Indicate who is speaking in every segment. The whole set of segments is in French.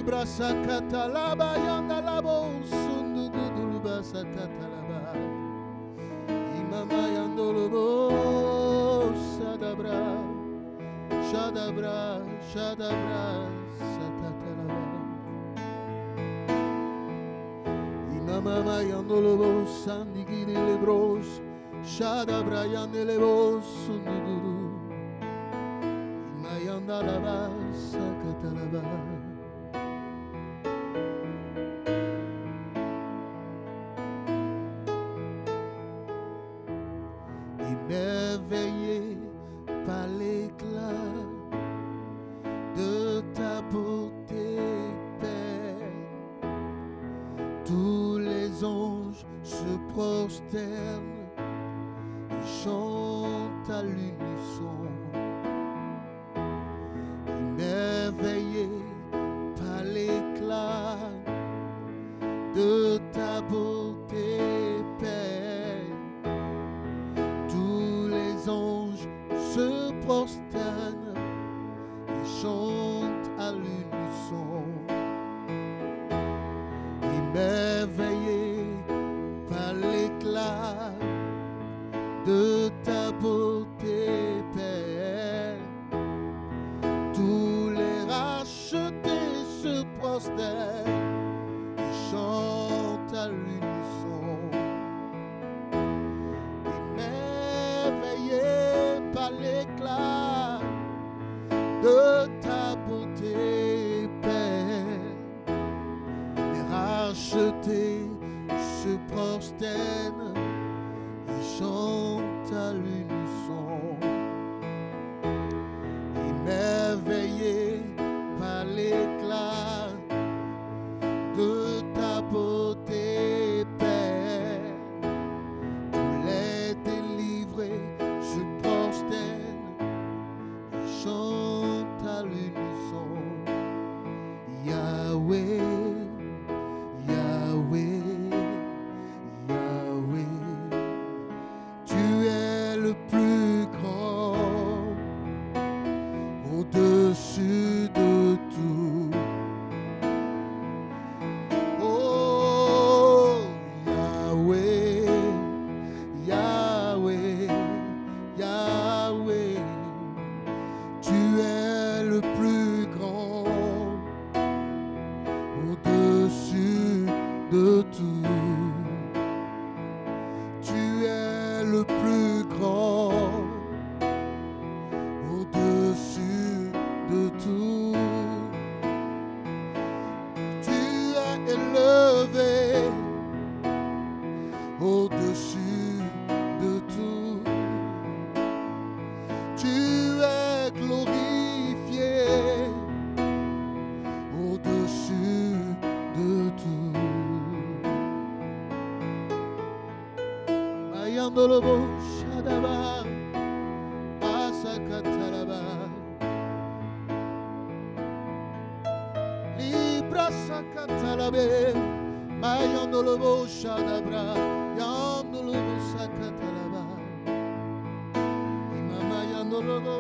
Speaker 1: Libra sakatalaba yandalabo sunduguduluba sakatalaba. Imama yandolobo sadabra. Shadabra, Shadabra, Sakatalaba. Imama yandolobo sandigiri lebros. Shadabra yandelebo sunduguru. Imayandalaba Sakatalaba. Émerveillé par l'éclat de ta beauté, Père, tous les anges se prosternent et chantent à l'unisson. Émerveillé par l'éclat de ta beauté, Père, tous les anges se prosternent et chantent à l'unisson. Émerveillé par l'éclat de ta beauté, Père, tous les rachetés se prosternent et chantent à l'unisson. Émerveillé par l'éclat de ta beauté, Père, les rachetés se prosternent et chantent à l'unisson. Émerveillé par l'éclat de ta beauté, Père, tous les délivrés se prosternent et chantent à l'unisson. Yahweh, Yahweh, Yahweh, tu es le plus grand, au-dessus de tout. Oh, Yahweh, Yahweh, Yahweh, tu es le plus grand, au-dessus de tout. Tu es le plus grand, au-dessus de tout. Tu es élevé au-dessus de tout. Tu es glorifié au-dessus de tout. Mayandolobo Shadaba Asakatalaba. Libra Sakatalabe Mayandolobo Shadabra Yandolobo Sakatalaba. Imama Yandolobo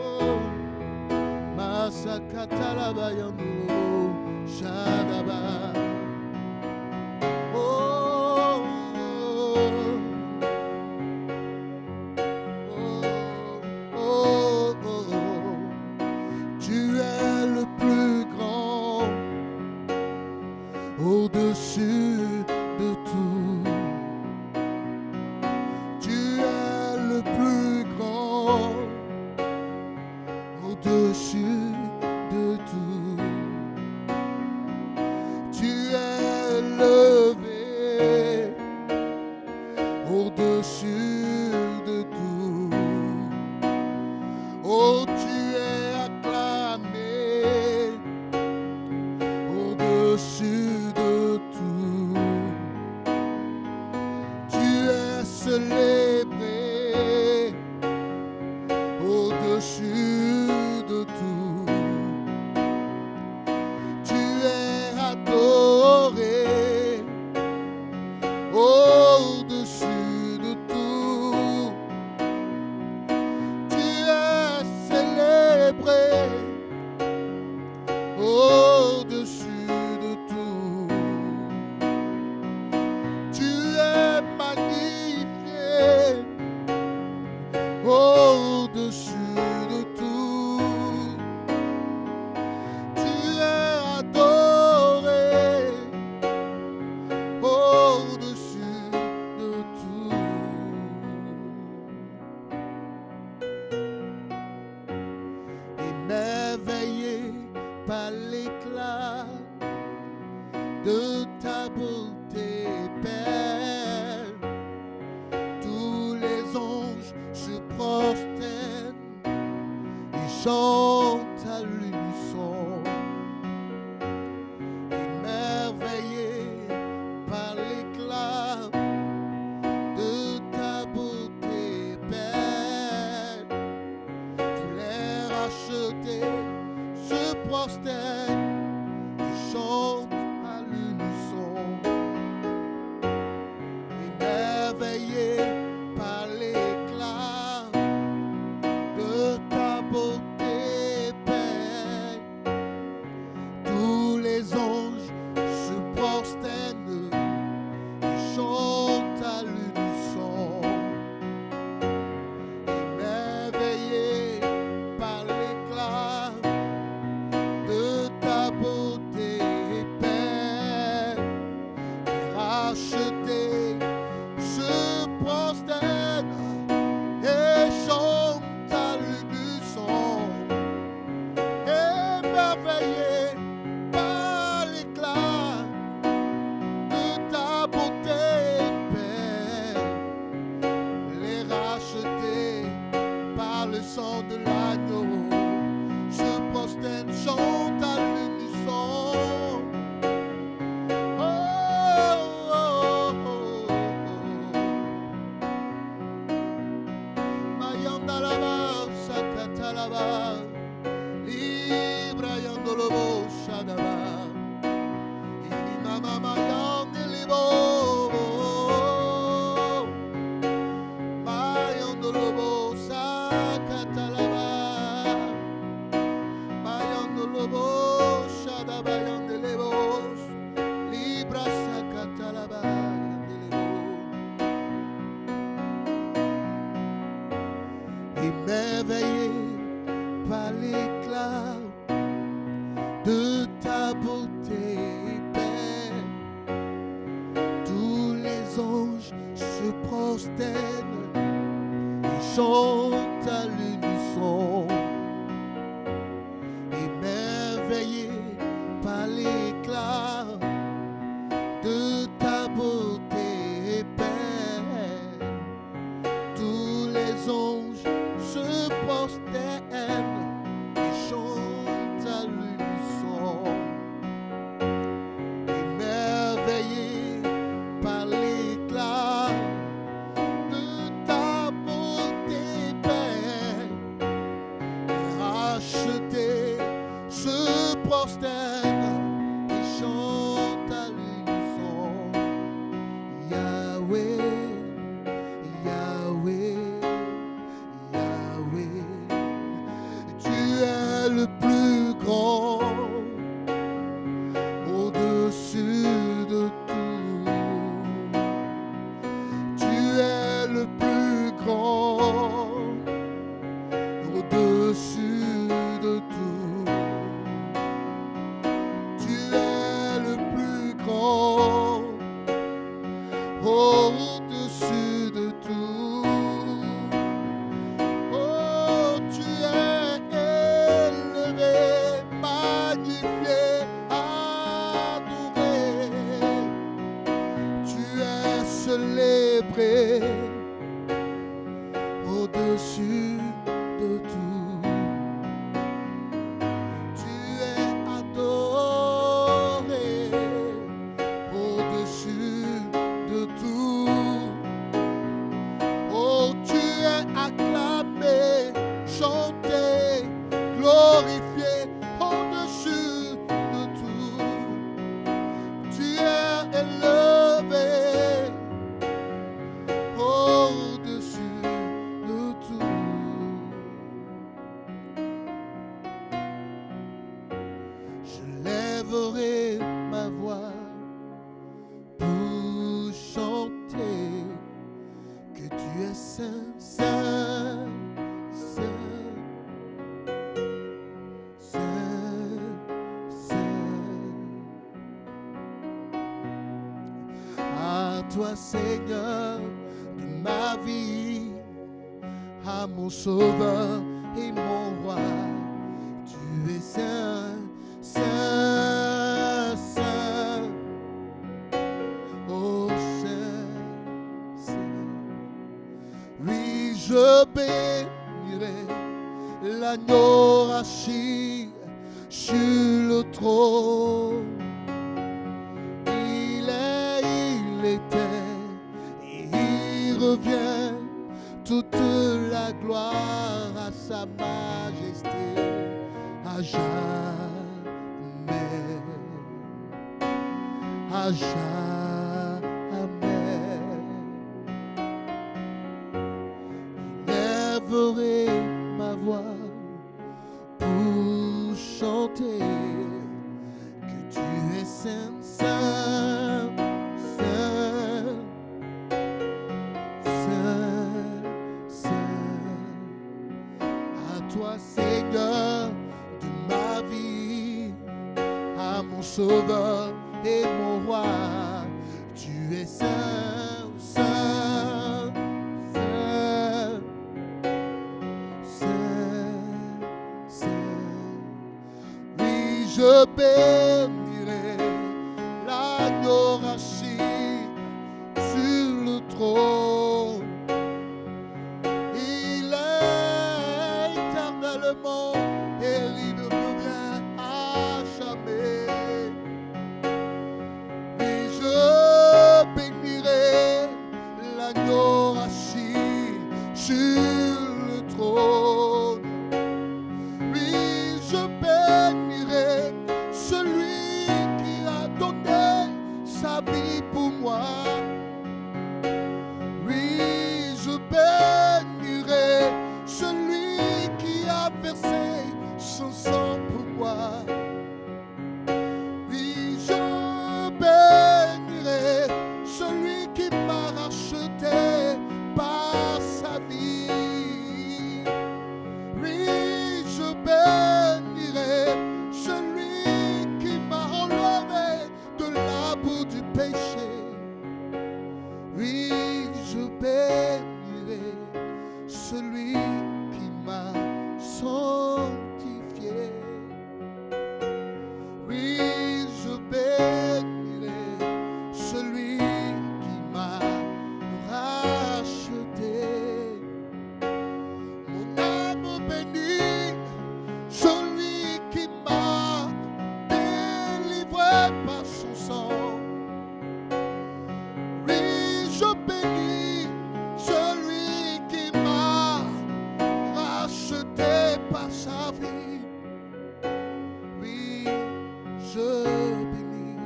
Speaker 1: Masakatalaba Yandolobo Shadaba. Oh, oh, oh, oh, oh. Tu es le plus grand, au-dessus de tout. Tu es le plus grand, au-dessus de tout. Tu es élevé au-dessus de tout. Oh, tu es acclamé au-dessus de tout. Tu es célébré au-dessus de tout. Émerveillé par l'éclat de ta beauté belle, tous les anges se prosternent et chantent à l'unisson. Émerveillé par l'éclat de ta beauté belle, tous les rachetés se prosternent et chantent à l'unisson. Émerveillé par l'éclat de ta beauté belle, tous les anges se prosternent et chantent à l'unisson. Émerveillé par l'éclat de ta beauté belle, les rachetés se prosternent et chantent à l'unisson. Émerveillé par l'éclat de ta beauté belle, les rachetés par le sang de l'agneau se prosternent, chantent à l'unisson. Oh, oh, oh, oh. Mayandalaba, Sakatalaba, Libra Yandolobo, Shadaba, Inimama Mayandelibo, Mayandolobo, Sakatalaba, Mayandolobo, Shadaba Yandelebos, Libra Sakatalaba Yandelebo. Émerveillé par l'éclat de ta beauté belle, tous les anges se prosternent et chantent à l'unisson. Émerveillé par l'éclat de ta beauté belle, tous les anges se prosternent et chantent à l'unisson. Émerveillé par l'éclat de ta beauté belle, les rachetés se prosternent et chantent à l'unisson. Yahweh, Yahweh, Yahweh, tu es le plus grand, au-dessus de tout. Tu es le plus grand, au-dessus de tout. Tu es le plus grand, au-dessus de tout. Oh, tu es élevé, magnifié, adoré. Tu es célébré au-dessus de tout. Tu es adoré au-dessus de tout. Oh, tu es acclamé, chanté, glorifié au-dessus de tout. Tu es élevé au-dessus de tout. Je lèverai ma voix pour chanter que tu es saint, saint, saint, saint, saint. À toi, Seigneur, de ma vie, à mon sauveur et mon roi, tu assis sur le trône. Il était, et il revient, toute la gloire à sa majesté, à jamais, à jamais. J'élèverai ma voix pour chanter que tu es saint, saint, saint, saint, saint. À toi, Seigneur de ma vie, à mon Sauveur et mon Roi, tu es saint, saint, saint, saint, saint. Oui, je bénirai l'agneau assis sur le trône. Il est éternellement et il revient à jamais. Et je bénirai l'agneau assis sur le trône. Oui, je bénirai celui qui a donné sa vie pour moi. Oui, je bénirai celui qui a versé son sang pour moi. Oui, je bénirai celui qui m'a racheté par sa vie. Oui, je bénirai celui qui m'a enlevé de la boue du péché. Oui, je bénirai celui qui m'a sanctifié. Oui, je bénirai celui qui m'a racheté. Mon âme bénit celui qui m'a délivré par son sang. Oui, je bénis celui qui m'a racheté par sa vie. Oui, je bénis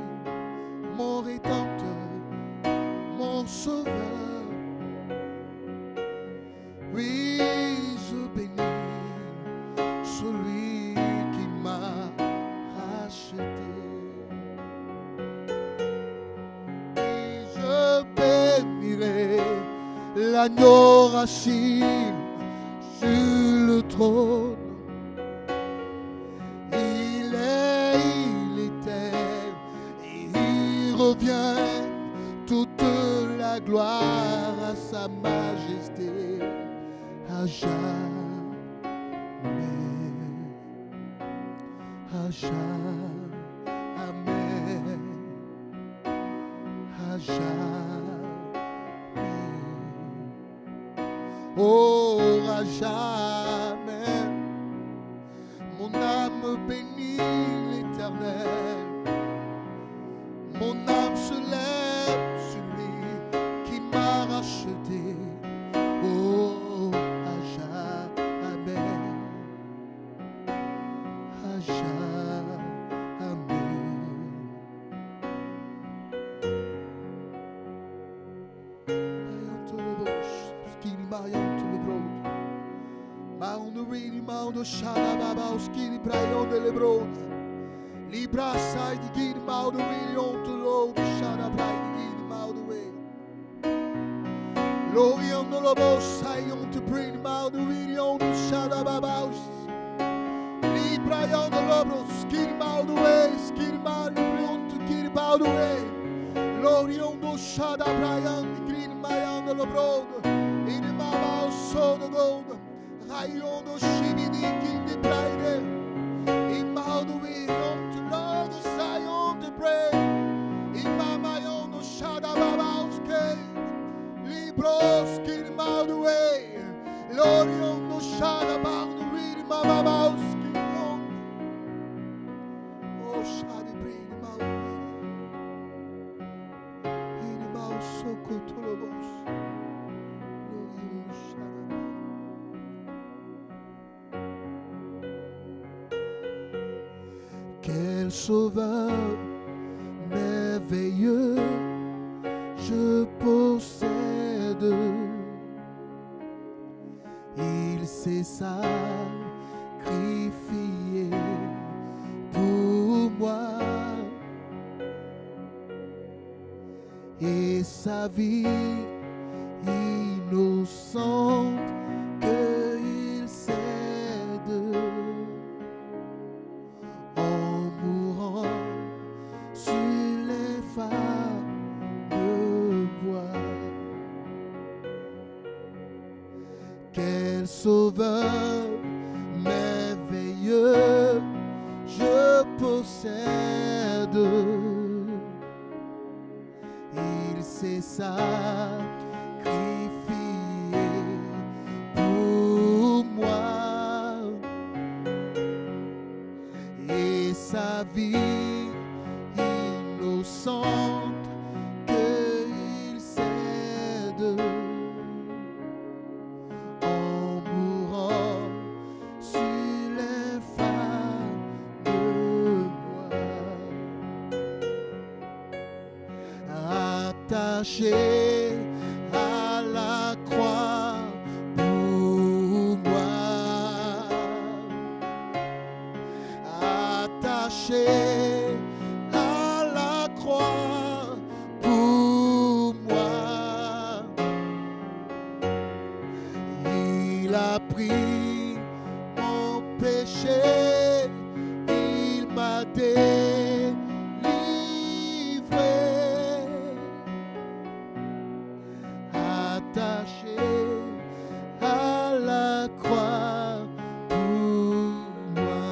Speaker 1: mon Rédempteur, mon Sauveur. Oui, je bénis celui qui m'a racheté. Oui, je bénirai l'agneau assis sur le trône. Il était, et il revient, toute la gloire à sa majesté, à jamais, à jamais, à jamais. Oh, à jamais, mon âme bénit l'Éternel. Mon âme se lève sur lui qui m'a racheté. Oh, à jamais, à jamais. Shada baba uskiri prayon de lebron libra sai di gid mau de willion to lo shada brai di gid mau de way lorion de lobo sai on to bring mau de willion shada baba libra yon de lobo skir mau de way skir mau de willion to gid mau de way lorion do shada brayan di gid mayan de lobo in the mama so the gold rayon do shibidi gid braide in mau de willion to lord the sayon to pray in mama yon do shada baba libros skir mau de way lorion do shada baba de mama Quel sauveur merveilleux je possède. Il s'est sacrifié pour moi et sa vie innocente qu'il cède en mourant sur les phares de bois. Quel sauveur merveilleux je possède. Il s'est sacrifié pour moi et sa vie innocente qu'il cède en mourant sur les phares de bois. Attaché à la croix pour moi, attaché à la croix pour moi, il a pris mon péché, il m'a délivré. Attaché à la croix pour moi,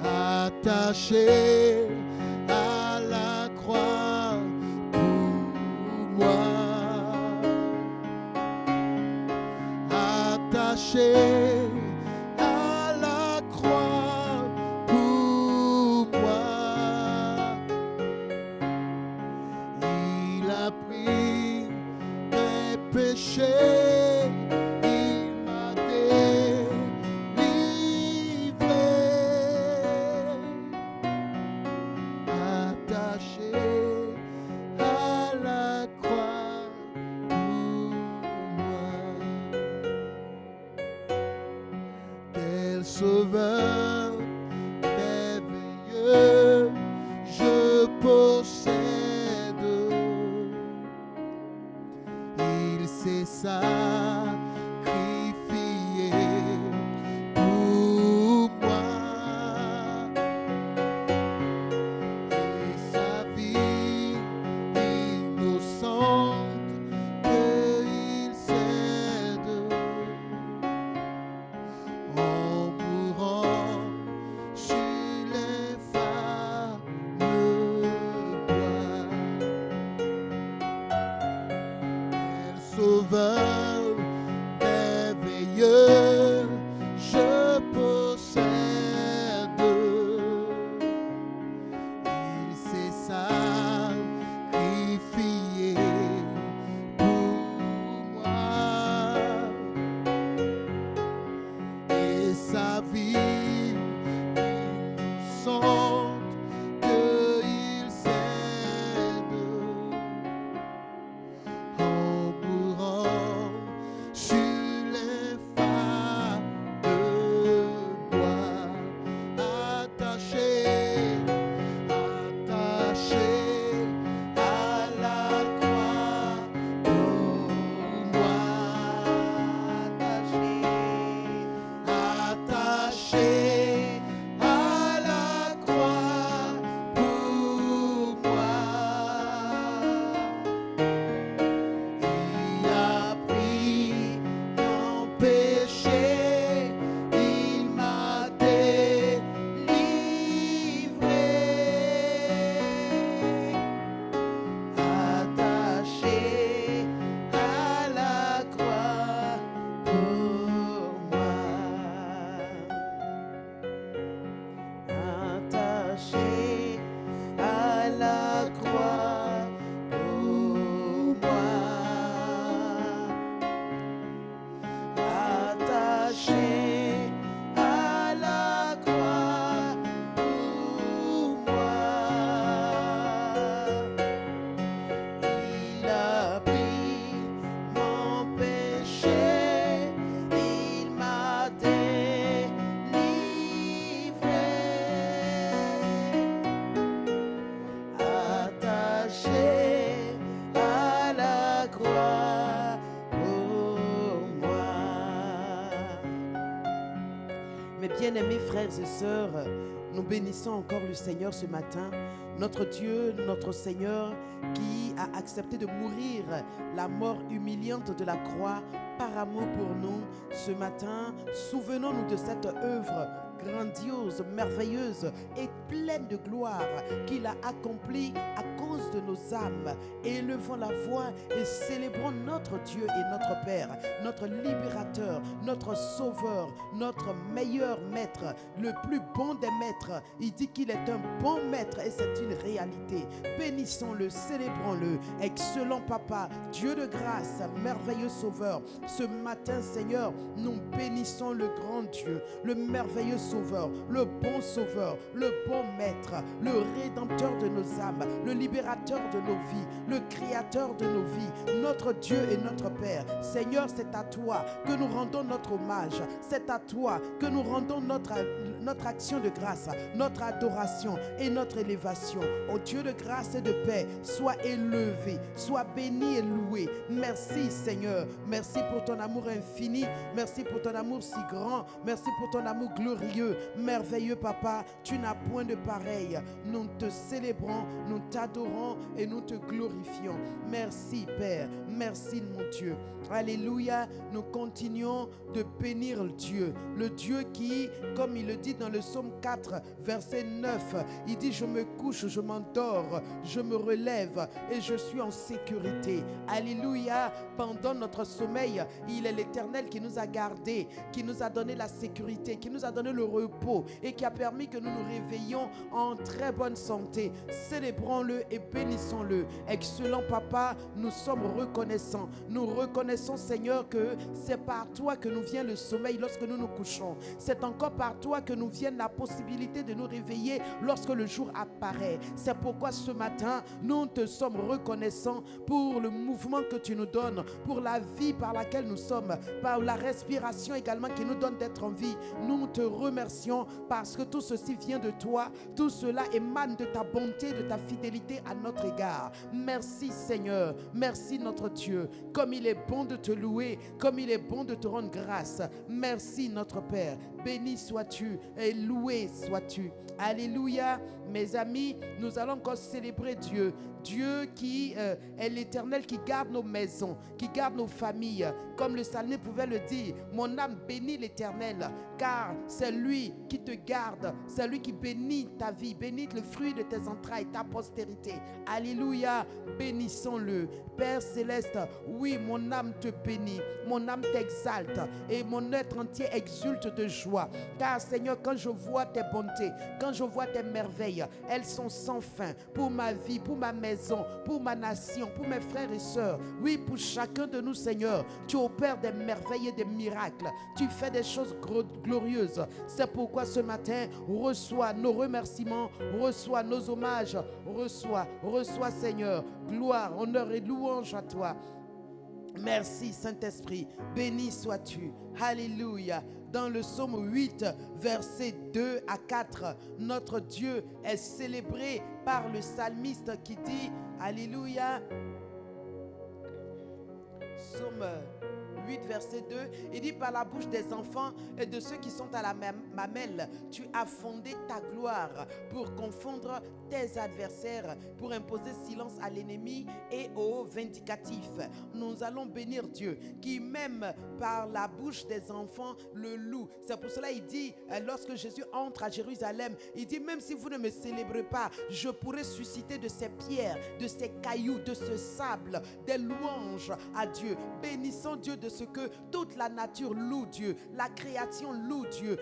Speaker 1: attaché à la croix pour moi, attaché à la croix pour moi. Il a pris mes péchés, il m'a délivré. Attaché à la croix pour moi. Quel sauveur merveilleux je possède. Il s'est sacrifié pour moi et sa vie innocente qu'il cède en mourant sur les phares de bois. Sauveur merveilleux je possède. Il s'est sacrifié pour moi et sa vie innocente qu'il cède en mourant sur les phares de bois. Attaché, attaché à la croix pour moi. Attaché
Speaker 2: Mes bien-aimés frères et sœurs, nous bénissons encore le Seigneur ce matin, notre Dieu, notre Seigneur, qui a accepté de mourir la mort humiliante de la croix par amour pour nous. Ce matin, souvenons-nous de cette œuvre grandiose, merveilleuse et pleine de gloire qu'il a accomplie à cause de nos âmes. Élevons la voix et célébrons notre Dieu et notre Père, notre libérateur, notre sauveur, notre meilleur maître, le plus bon des maîtres. Il dit qu'il est un bon maître et c'est une réalité. Bénissons-le, célébrons-le. Excellent Papa, Dieu de grâce, merveilleux Sauveur. Ce matin, Seigneur, nous bénissons le grand Dieu, le merveilleux Sauveur, le bon Sauveur, le bon Maître, le Rédempteur de nos âmes, le Libérateur de nos vies, le Créateur de nos vies, notre Dieu et notre Père. Seigneur, c'est à toi que nous rendons notre hommage, c'est à toi que nous rendons notre action de grâce, notre adoration et notre élévation. Ô Dieu de grâce et de paix, sois élevé, sois béni et loué. Merci Seigneur, merci pour ton amour infini, merci pour ton amour si grand, merci pour ton amour glorieux, merveilleux Papa, tu n'as point de pareil. Nous te célébrons, nous t'adorons et nous te glorifions. Merci Père, merci mon Dieu. Alléluia, nous continuons de bénir Dieu, le Dieu qui, comme il le dit dans le psaume 4, verset 9, il dit: je me couche, je m'endors, je me relève et je suis en sécurité. Alléluia, pendant notre sommeil, il est l'Éternel qui nous a gardés, qui nous a donné la sécurité, qui nous a donné le repos et qui a permis que nous nous réveillions en très bonne santé. Célébrons-le et bénissons-le. Excellent Papa, nous sommes reconnaissants. Nous reconnaissons, Seigneur, que c'est par toi que nous vient le sommeil lorsque nous nous couchons. C'est encore par toi que nous vient la possibilité de nous réveiller lorsque le jour apparaît. C'est pourquoi ce matin, nous te sommes reconnaissants pour le mouvement que tu nous donnes, pour la vie par laquelle nous sommes, par la respiration également qui nous donne d'être en vie. Nous te remercions parce que tout ceci vient de toi. Tout cela émane de ta bonté, de ta fidélité à notre égard. Merci Seigneur, merci notre Dieu. Comme il est bon de te louer, comme il est bon de te rendre grâce. Merci notre Père. Béni sois-tu et loué sois-tu. Alléluia. Mes amis, nous allons encore célébrer Dieu. Dieu qui est l'Éternel, qui garde nos maisons, qui garde nos familles. Comme le psalmiste pouvait le dire, mon âme bénit l'Éternel, car c'est lui qui te garde, c'est lui qui bénit ta vie, bénit le fruit de tes entrailles, ta postérité. Alléluia, bénissons-le. Père Céleste, oui, mon âme te bénit, mon âme t'exalte et mon être entier exulte de joie. Car Seigneur, quand je vois tes bontés, quand je vois tes merveilles, elles sont sans fin pour ma vie, pour ma maison, pour ma nation, pour mes frères et sœurs. Oui, pour chacun de nous, Seigneur, tu opères des merveilles et des miracles. Tu fais des choses glorieuses. C'est pourquoi ce matin, reçois nos remerciements, reçois nos hommages, reçois Seigneur, gloire, honneur et louange à toi. Merci Saint-Esprit, béni sois-tu. Alléluia. Dans le psaume 8, versets 2 à 4, notre Dieu est célébré par le psalmiste qui dit, Alléluia, psaume 8, verset 2, il dit: par la bouche des enfants et de ceux qui sont à la mamelle, tu as fondé ta gloire pour confondre tes adversaires, pour imposer silence à l'ennemi et aux vindicatifs. Nous allons bénir Dieu qui même par la bouche des enfants le loue. C'est pour cela il dit, lorsque Jésus entre à Jérusalem, il dit: même si vous ne me célébrez pas, je pourrai susciter de ces pierres, de ces cailloux, de ce sable, des louanges à Dieu. Bénissons Dieu de ce que toute la nature loue Dieu, la création loue Dieu,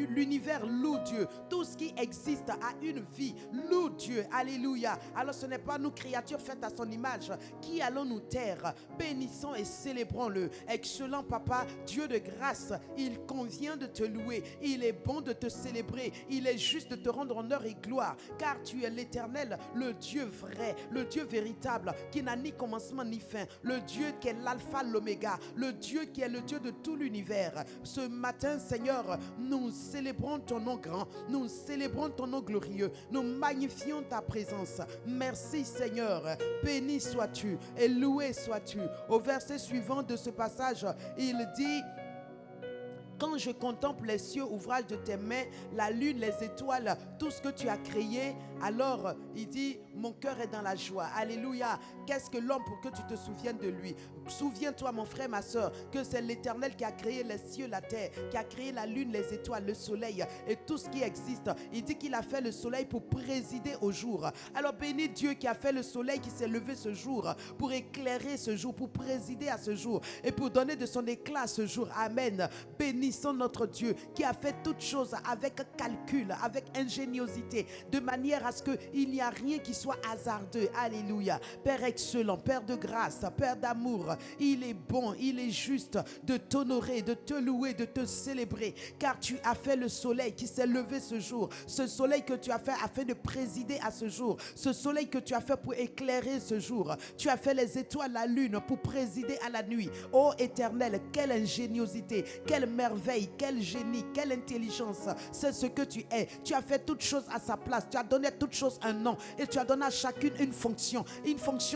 Speaker 2: l'univers loue Dieu, tout ce qui existe a une vie, loue Dieu. Alléluia. Alors ce n'est pas nous, créatures faites à son image, qui allons nous taire. Bénissons et célébrons-le. Excellent Papa, Dieu de grâce, il convient de te louer, il est bon de te célébrer, il est juste de te rendre honneur et gloire, car tu es l'Éternel, le Dieu vrai, le Dieu véritable, qui n'a ni commencement ni fin, le Dieu qui est l'alpha, l'oméga, le Dieu qui est le Dieu de tout l'univers. Ce matin, Seigneur, nous célébrons ton nom grand, nous célébrons ton nom glorieux, nous magnifions ta présence. Merci Seigneur, béni sois-tu et loué sois-tu. Au verset suivant de ce passage, il dit: Quand je contemple les cieux, ouvrage de tes mains, la lune, les étoiles, tout ce que tu as créé, alors il dit, mon cœur est dans la joie. Alléluia. Qu'est-ce que l'homme pour que tu te souviennes de lui? Souviens-toi, mon frère, ma soeur, que c'est l'Éternel qui a créé les cieux, la terre, qui a créé la lune, les étoiles, le soleil et tout ce qui existe. Il dit qu'il a fait le soleil pour présider au jour. Alors bénis Dieu qui a fait le soleil, qui s'est levé ce jour pour éclairer ce jour, pour présider à ce jour et pour donner de son éclat à ce jour. Amen. Bénissons notre Dieu qui a fait toutes choses avec calcul, avec ingéniosité, de manière à ce qu'il n'y a rien qui soit hasardeux. Alléluia. Père excellent, Père de grâce, Père d'amour, il est bon, il est juste de t'honorer, de te louer, de te célébrer, car tu as fait le soleil qui s'est levé ce jour, ce soleil que tu as fait afin de présider à ce jour, ce soleil que tu as fait pour éclairer ce jour, tu as fait les étoiles, la lune pour présider à la nuit. Ô Éternel, quelle ingéniosité, quelle merveille, quel génie, quelle intelligence, c'est ce que tu es. Tu as fait toutes choses à sa place, tu as donné toutes choses un nom et tu as donné à chacune une fonction,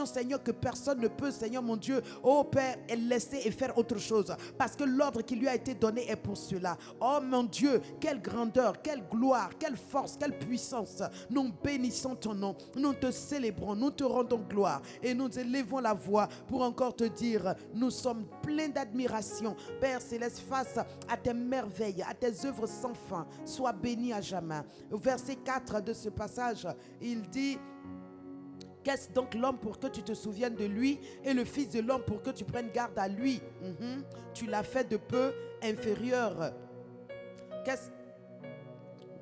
Speaker 2: Seigneur, que personne ne peut, Seigneur mon Dieu, ô Père, laisser et faire autre chose, parce que l'ordre qui lui a été donné est pour cela. Oh mon Dieu, quelle grandeur, quelle gloire, quelle force, quelle puissance. Nous bénissons ton nom, nous te célébrons, nous te rendons gloire et nous élevons la voix pour encore te dire, nous sommes pleins d'admiration, Père Céleste, face à tes merveilles, à tes œuvres sans fin. Sois béni à jamais. Au verset 4 de ce passage, il dit, qu'est-ce donc l'homme pour que tu te souviennes de lui et le fils de l'homme pour que tu prennes garde à lui? Tu l'as fait de peu inférieur.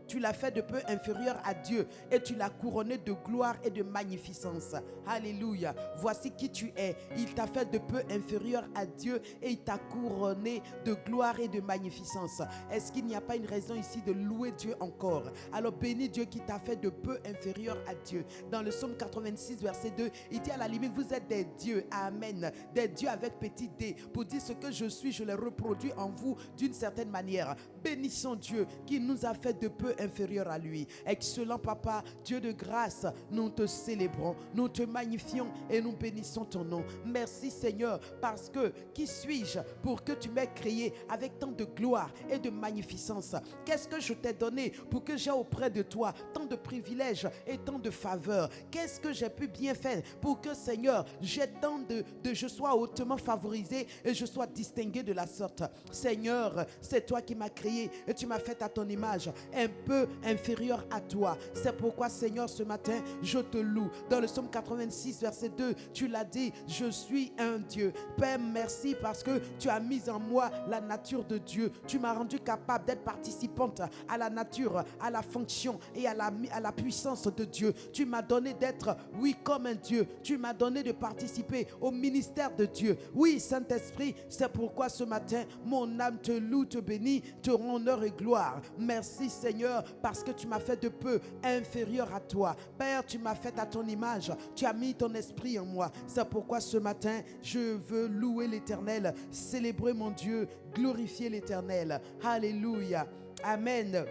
Speaker 2: Tu l'as fait de peu inférieur à Dieu et tu l'as couronné de gloire et de magnificence. Alléluia. Voici qui tu es. Il t'a fait de peu inférieur à Dieu et il t'a couronné de gloire et de magnificence. Est-ce qu'il n'y a pas une raison ici de louer Dieu encore? Alors bénis Dieu qui t'a fait de peu inférieur à Dieu. Dans le psaume 86 verset 2, il dit à la limite, vous êtes des dieux. Amen. Des dieux avec petit d. Pour dire ce que je suis, je les reproduis en vous d'une certaine manière. Bénissons Dieu qui nous a fait de peu inférieur à lui. Excellent Papa, Dieu de grâce, nous te célébrons, nous te magnifions et nous bénissons ton nom. Merci Seigneur, parce que qui suis-je pour que tu m'aies créé avec tant de gloire et de magnificence? Qu'est-ce que je t'ai donné pour que j'ai auprès de toi tant de privilèges et tant de faveurs? Qu'est-ce que j'ai pu bien faire pour que Seigneur, j'ai tant je sois hautement favorisé et je sois distingué de la sorte? Seigneur, c'est toi qui m'as créé et tu m'as fait à ton image, un peu inférieur à toi. C'est pourquoi Seigneur, ce matin, je te loue. Dans le psaume 86 verset 2, tu l'as dit, je suis un Dieu. Père, merci parce que tu as mis en moi la nature de Dieu. Tu m'as rendu capable d'être participante à la nature, à la fonction et à la puissance de Dieu. Tu m'as donné d'être, oui, comme un Dieu. Tu m'as donné de participer au ministère de Dieu. Oui, Saint-Esprit, c'est pourquoi ce matin, mon âme te loue, te bénit, te rend honneur et gloire. Merci Seigneur, parce que tu m'as fait de peu inférieur à toi. Père, tu m'as fait à ton image. Tu as mis ton esprit en moi. C'est pourquoi ce matin, je veux louer l'Éternel, célébrer mon Dieu, glorifier l'Éternel. Alléluia. Amen.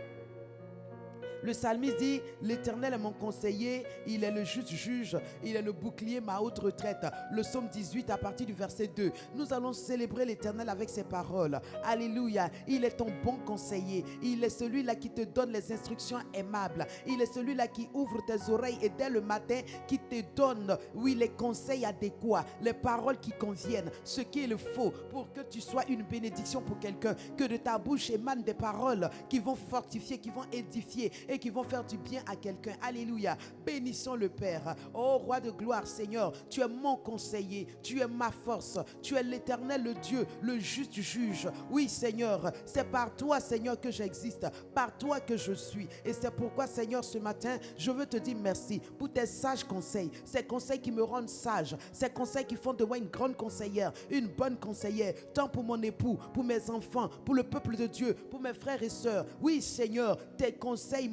Speaker 2: Le psalmiste dit, l'Éternel est mon conseiller, il est le juste juge, il est le bouclier, ma haute retraite. Le psaume 18 à partir du verset 2. Nous allons célébrer l'Éternel avec ses paroles. Alléluia. Il est ton bon conseiller. Il est celui-là qui te donne les instructions aimables. Il est celui-là qui ouvre tes oreilles et dès le matin qui te donne, oui, les conseils adéquats, les paroles qui conviennent, ce qui est le faux, pour que tu sois une bénédiction pour quelqu'un. Que de ta bouche émanent des paroles qui vont fortifier, qui vont édifier et qui vont faire du bien à quelqu'un. Alléluia. Bénissons le Père. Oh roi de gloire, Seigneur, tu es mon conseiller, tu es ma force, tu es l'Éternel, le Dieu, le juste juge. Oui Seigneur, c'est par toi Seigneur que j'existe, par toi que je suis. Et c'est pourquoi Seigneur, ce matin, je veux te dire merci pour tes sages conseils, ces conseils qui me rendent sage, ces conseils qui font de moi une grande conseillère, une bonne conseillère, tant pour mon époux, pour mes enfants, pour le peuple de Dieu, pour mes frères et sœurs. Oui Seigneur, tes conseils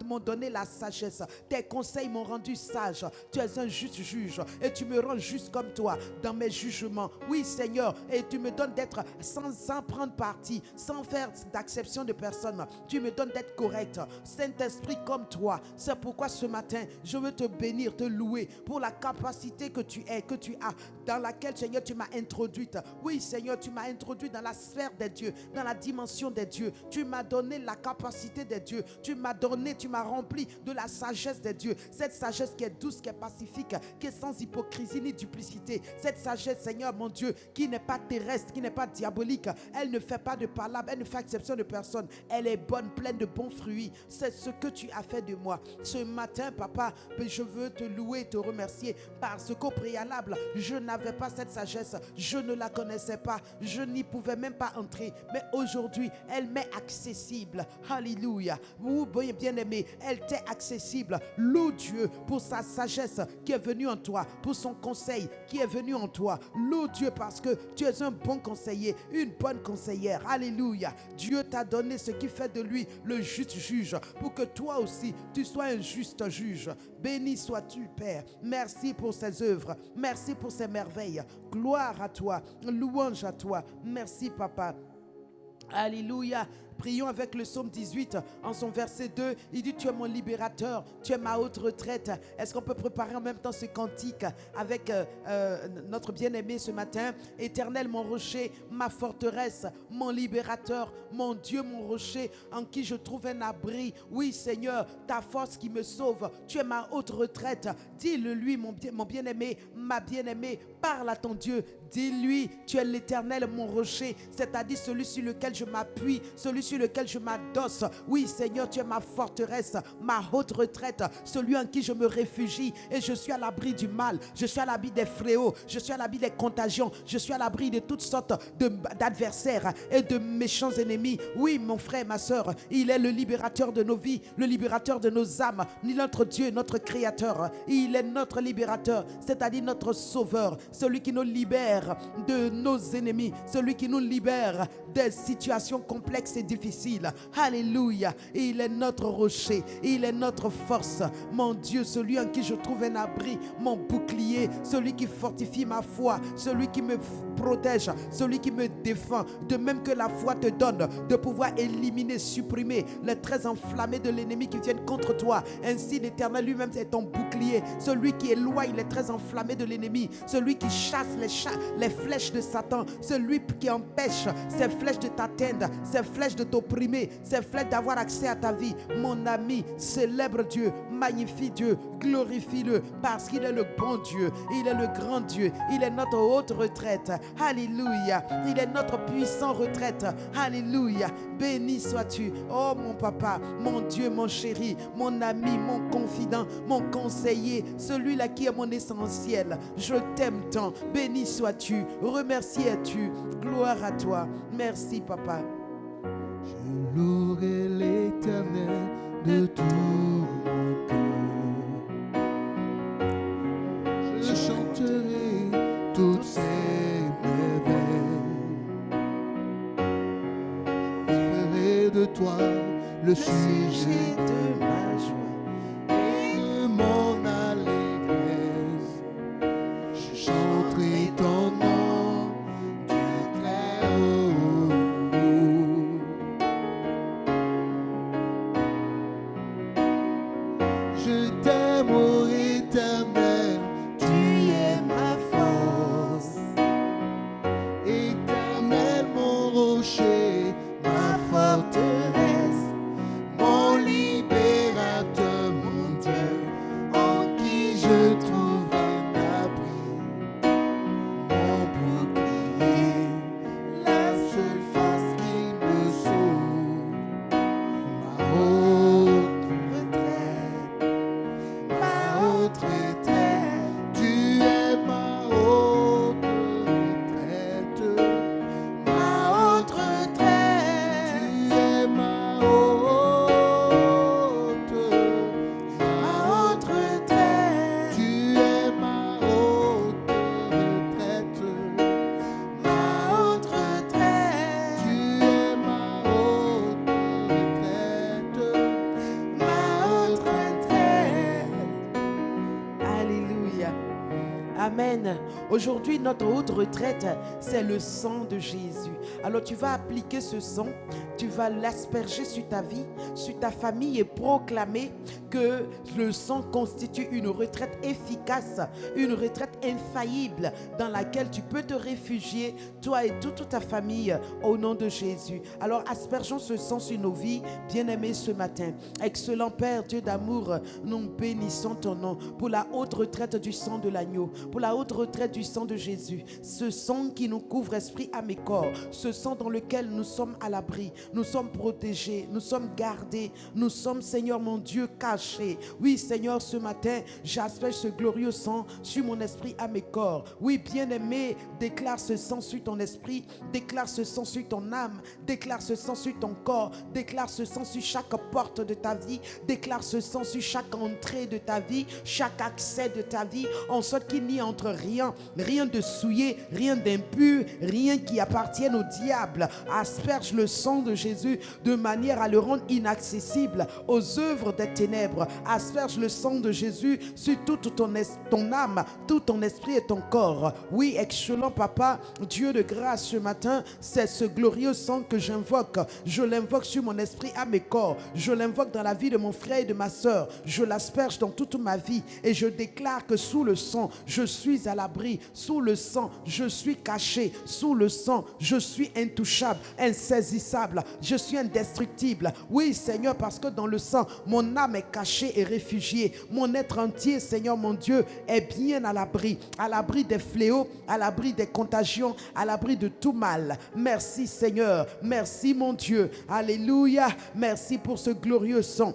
Speaker 2: m'ont donné la sagesse. Tes conseils m'ont rendu sage. Tu es un juste juge et tu me rends juste comme toi dans mes jugements. Oui, Seigneur, et tu me donnes d'être sans prendre parti, sans faire d'acception de personne. Tu me donnes d'être correct. Saint-Esprit comme toi. C'est pourquoi ce matin, je veux te bénir, te louer pour la capacité que tu es, que tu as, dans laquelle, Seigneur, tu m'as introduite. Oui, Seigneur, tu m'as introduit dans la sphère des dieux, dans la dimension des dieux. Tu m'as donné la capacité des dieux. Tu m'as rempli de la sagesse des dieux. Cette sagesse qui est douce, qui est pacifique, qui est sans hypocrisie ni duplicité. Cette sagesse, Seigneur, mon Dieu, qui n'est pas terrestre, qui n'est pas diabolique. Elle ne fait pas de palabre, elle ne fait exception de personne. Elle est bonne, pleine de bons fruits. C'est ce que tu as fait de moi. Ce matin, papa, je veux te louer, te remercier parce qu'au préalable, je n'avais pas cette sagesse. Je ne la connaissais pas. Je n'y pouvais même pas entrer. Mais aujourd'hui, elle m'est accessible. Alléluia. Vous, bien-aimé, elle t'est accessible. Loue Dieu pour sa sagesse qui est venue en toi, pour son conseil qui est venu en toi. Loue Dieu parce que tu es un bon conseiller, une bonne conseillère. Alléluia. Dieu t'a donné ce qui fait de lui le juste juge pour que toi aussi, tu sois un juste juge. Béni sois-tu, Père. Merci pour ces œuvres. Merci pour ces merveilles. Gloire à toi. Louange à toi. Merci, Papa. Alléluia. Prions avec le psaume 18 en son verset 2. Il dit: tu es mon libérateur, tu es ma haute retraite. Est-ce qu'on peut préparer en même temps ce cantique avec notre bien-aimé ce matin? Éternel mon rocher, ma forteresse, mon libérateur, mon Dieu, mon rocher, en qui je trouve un abri. Oui Seigneur, ta force qui me sauve. Tu es ma haute retraite. Dis-le lui, mon bien-aimé, ma bien-aimée. Parle à ton Dieu. Dis-lui, tu es l'Éternel, mon rocher, c'est-à-dire celui sur lequel je m'appuie, celui sur lequel je m'adosse. Oui, Seigneur, tu es ma forteresse, ma haute retraite, celui en qui je me réfugie et je suis à l'abri du mal, je suis à l'abri des fléaux, je suis à l'abri des contagions, je suis à l'abri de toutes sortes d'adversaires et de méchants ennemis. Oui, mon frère, ma soeur, il est le libérateur de nos vies, le libérateur de nos âmes, notre Dieu, notre Créateur. Il est notre libérateur, c'est-à-dire notre sauveur, celui qui nous libère de nos ennemis, celui qui nous libère des situations complexes et difficiles. Alléluia. Et il est notre rocher, il est notre force, mon Dieu, celui en qui je trouve un abri, mon bouclier, celui qui fortifie ma foi, celui qui me protège, celui qui me défend, de même que la foi te donne de pouvoir éliminer, supprimer les traits enflammés de l'ennemi qui viennent contre toi. Ainsi l'Éternel lui-même est ton bouclier, celui qui éloigne les traits enflammés de l'ennemi, celui qui chasse les flèches de Satan, celui qui empêche ces flèches de t'atteindre, ces flèches de t'opprimer, ces flèches d'avoir accès à ta vie. Mon ami, célèbre Dieu, magnifie Dieu, glorifie-le parce qu'il est le bon Dieu, il est le grand Dieu, il est notre haute retraite. Alléluia. Il est notre puissant retraite. Alléluia. Béni sois-tu. Oh mon papa, mon Dieu, mon chéri, mon ami, mon confident, mon conseiller, celui-là qui est mon essentiel. Je t'aime tant. Béni sois-tu. Remercié es-tu. Gloire à toi. Merci papa.
Speaker 1: Je louerai l'Éternel de tout mon cœur. Je chanterai toutes ses merveilles. Je ferai de toi le sujet
Speaker 2: de ma joie
Speaker 1: et de mon allégresse. Je chanterai ton nom du très haut. Je t'aime, ô Éternel, tu es ma force. Éternel, mon rocher, ma forteresse, mon libérateur.
Speaker 2: Amen. Aujourd'hui, notre haute retraite, c'est le sang de Jésus. Alors tu vas appliquer ce sang, tu vas l'asperger sur ta vie, sur ta famille et proclamer que le sang constitue une retraite efficace, une retraite infaillible dans laquelle tu peux te réfugier, toi et toute ta famille, au nom de Jésus. Alors aspergeons ce sang sur nos vies, bien-aimés, ce matin. Excellent Père, Dieu d'amour, nous bénissons ton nom pour la haute retraite du sang de l'agneau, pour la haute retraite du sang de Jésus. Ce sang qui nous couvre esprit, âme et corps, ce sang dans lequel nous sommes à l'abri, nous sommes protégés, nous sommes gardés, nous sommes, Seigneur mon Dieu, cachés. Oui, Seigneur, ce matin, j'asperge ce glorieux sang sur mon esprit, âme et corps. Oui, bien-aimé, déclare ce sang sur ton esprit, déclare ce sang sur ton âme, déclare ce sang sur ton corps, déclare ce sang sur chaque porte de ta vie, déclare ce sang sur chaque entrée de ta vie, chaque accès de ta vie, en sorte qu'il n'y entre rien, rien de souillé, rien d'impur, rien qui appartienne au diable. Asperge le sang de Jésus de manière à le rendre inaccessible aux œuvres des ténèbres. Asperge le sang de Jésus sur toute ton âme, tout ton esprit et ton corps. Oui, excellent Papa, Dieu de grâce, ce matin, c'est ce glorieux sang que j'invoque. Je l'invoque sur mon esprit, âme et corps. Je l'invoque dans la vie de mon frère et de ma soeur. Je l'asperge dans toute ma vie et je déclare que sous le sang, je suis à l'abri. Sous le sang, je suis caché. Sous le sang, je suis intouchable, insaisissable. Je suis indestructible. Oui, Seigneur, parce que dans le sang, mon âme est cachée et réfugiée. Mon être entier, Seigneur mon Dieu, est bien à l'abri des fléaux, à l'abri des contagions, à l'abri de tout mal. Merci Seigneur, merci mon Dieu. Alléluia, merci pour ce glorieux sang.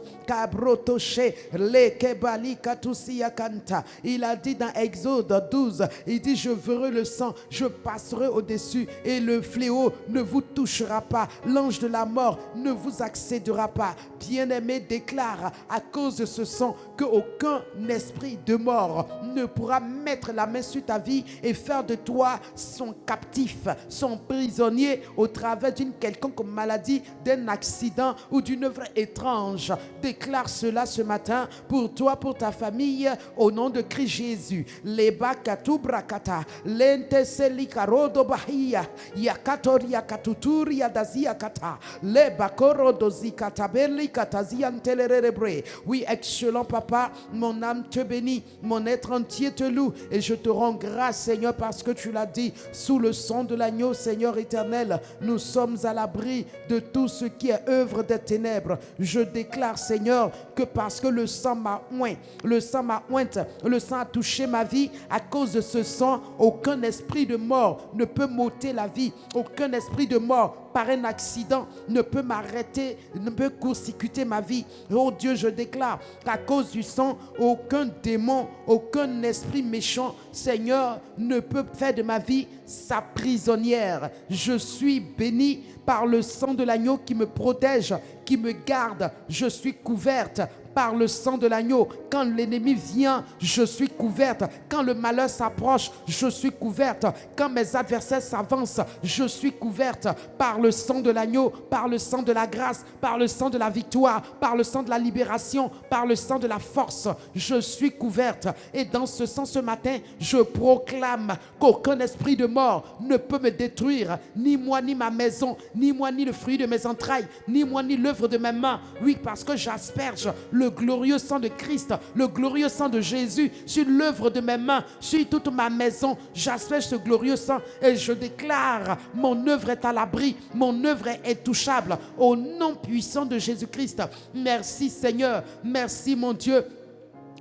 Speaker 2: Il a dit dans Exode 12, il dit: je verrai le sang, je passerai au-dessus et le fléau ne vous touchera pas. L'ange de la mort ne vous accédera pas. Bien-aimé, déclare à cause de ce sang qu'aucun esprit de mort ne pourra mettre la main sur ta vie et faire de toi son captif, son prisonnier au travers d'une quelconque maladie, d'un accident ou d'une œuvre étrange. Déclare cela ce matin pour toi, pour ta famille, au nom de Christ Jésus. Leba katubrakata, lente selikarodo bahia, yakatoria katuturia dazia kata, leba korodozi katabeli katazian telerebre. Oui, excellent Papa, mon âme te bénit, mon être entier te loue et je te rends grâce, Seigneur, parce que tu l'as dit, sous le sang de l'agneau, Seigneur éternel, nous sommes à l'abri de tout ce qui est œuvre des ténèbres. Je déclare, Seigneur, que parce que le sang m'a oint, le sang a touché ma vie, à cause de ce sang, aucun esprit de mort ne peut m'ôter la vie, aucun esprit de mort par un accident ne peut m'arrêter, ne peut court-circuiter ma vie. Oh Dieu, je déclare qu'à cause du sang, aucun démon, aucun esprit méchant, Seigneur, ne peut faire de ma vie sa prisonnière. Je suis béni par le sang de l'agneau qui me protège, qui me garde. Je suis couverte par le sang de l'agneau. Quand l'ennemi vient, je suis couverte. Quand le malheur s'approche, je suis couverte. Quand mes adversaires s'avancent, je suis couverte par le sang de l'agneau, par le sang de la grâce, par le sang de la victoire, par le sang de la libération, par le sang de la force. Je suis couverte. Et dans ce sang, ce matin, je proclame qu'aucun esprit de mort ne peut me détruire, ni moi, ni ma maison, ni moi, ni le fruit de mes entrailles, ni moi, ni l'œuvre de mes mains. Oui, parce que j'asperge le glorieux sang de Christ, le glorieux sang de Jésus sur l'œuvre de mes mains, sur toute ma maison. J'asperge ce glorieux sang et je déclare: mon œuvre est à l'abri, mon œuvre est intouchable au nom puissant de Jésus-Christ. Merci Seigneur, merci mon Dieu.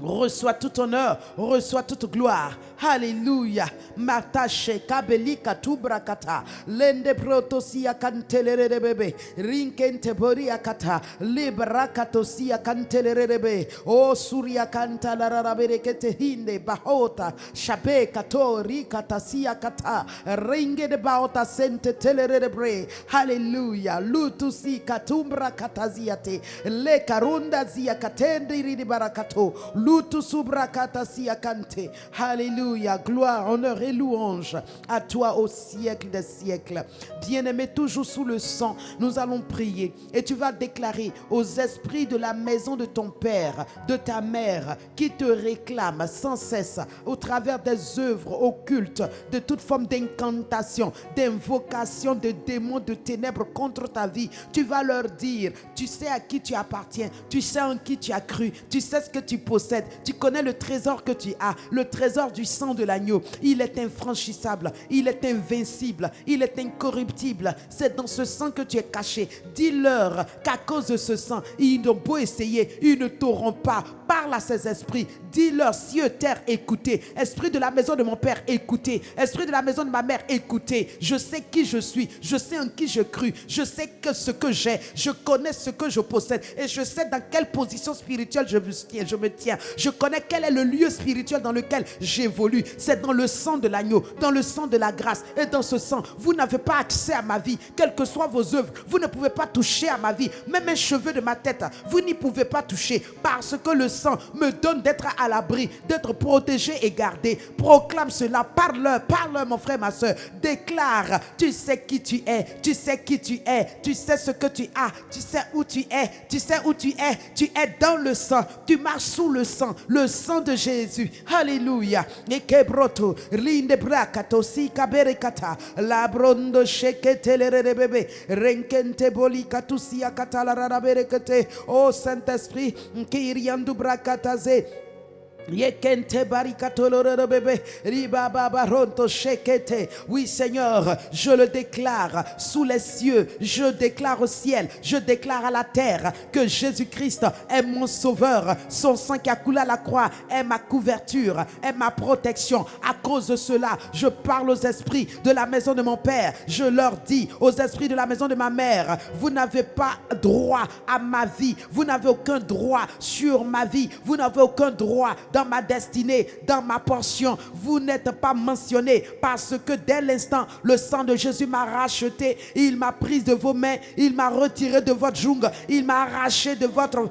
Speaker 2: Reçois tout honneur, reçois toute gloire. Alléluia. Matache kabeli katubrakata. Lende protosia kantelere bebe. Rinkente boria kata. Librakatosia kantelere bebe. O suria kanta la rabere kete hinde bahota. Shabe kato rikatasia kata. Ringe de baota sente telere bre. Alléluia. Lutusi katumbra kataziate. Le karunda zia katende ridi barakato. Alléluia, gloire, honneur et louange à toi au siècle des siècles. Bien-aimé, toujours sous le sang, nous allons prier et tu vas déclarer aux esprits de la maison de ton père, de ta mère, qui te réclament sans cesse au travers des œuvres occultes, de toute forme d'incantation, d'invocation de démons de ténèbres contre ta vie. Tu vas leur dire, tu sais à qui tu appartiens, tu sais en qui tu as cru, tu sais ce que tu possèdes, tu connais le trésor que tu as, le trésor du sang de l'agneau. Il est infranchissable, il est invincible, il est incorruptible. C'est dans ce sang que tu es caché. Dis-leur qu'à cause de ce sang, ils ont beau essayer, ils ne t'auront pas. Parle à ces esprits. Dis-leur, cieux, terre, écoutez. Esprit de la maison de mon père, écoutez. Esprit de la maison de ma mère, écoutez. Je sais qui je suis, je sais en qui je crus, je sais que ce que j'ai, je connais ce que je possède et je sais dans quelle position spirituelle je me tiens. Je connais quel est le lieu spirituel dans lequel j'évolue. C'est dans le sang de l'agneau, dans le sang de la grâce. Et dans ce sang, vous n'avez pas accès à ma vie, quelles que soient vos œuvres. Vous ne pouvez pas toucher à ma vie, même un cheveu de ma tête, vous n'y pouvez pas toucher, parce que le sang me donne d'être à l'abri, d'être protégé et gardé. Proclame cela, parle-leur, parle-leur mon frère, ma soeur. Déclare, tu sais qui tu es, tu sais qui tu es, tu sais ce que tu as, tu sais où tu es, tu sais où tu es dans le sang, tu marches sous le sang de Jésus. Alléluia. Ekebroto, rinde brakato si kaberekata, la brondo shekete le bébé, renkente boli katusia katala raberekete. Oh Saint-Esprit, kiriandu brakataze. Oui Seigneur, je le déclare sous les cieux, je déclare au ciel, je déclare à la terre que Jésus-Christ est mon sauveur. Son sang qui a coulé à la croix est ma couverture, est ma protection. À cause de cela, je parle aux esprits de la maison de mon père. Je leur dis aux esprits de la maison de ma mère, vous n'avez pas droit à ma vie, vous n'avez aucun droit sur ma vie, vous n'avez aucun droit dans ma destinée, dans ma portion. Vous n'êtes pas mentionné, parce que dès l'instant, le sang de Jésus m'a racheté. Il m'a prise de vos mains, il m'a retiré de votre jungle, il m'a arraché de votre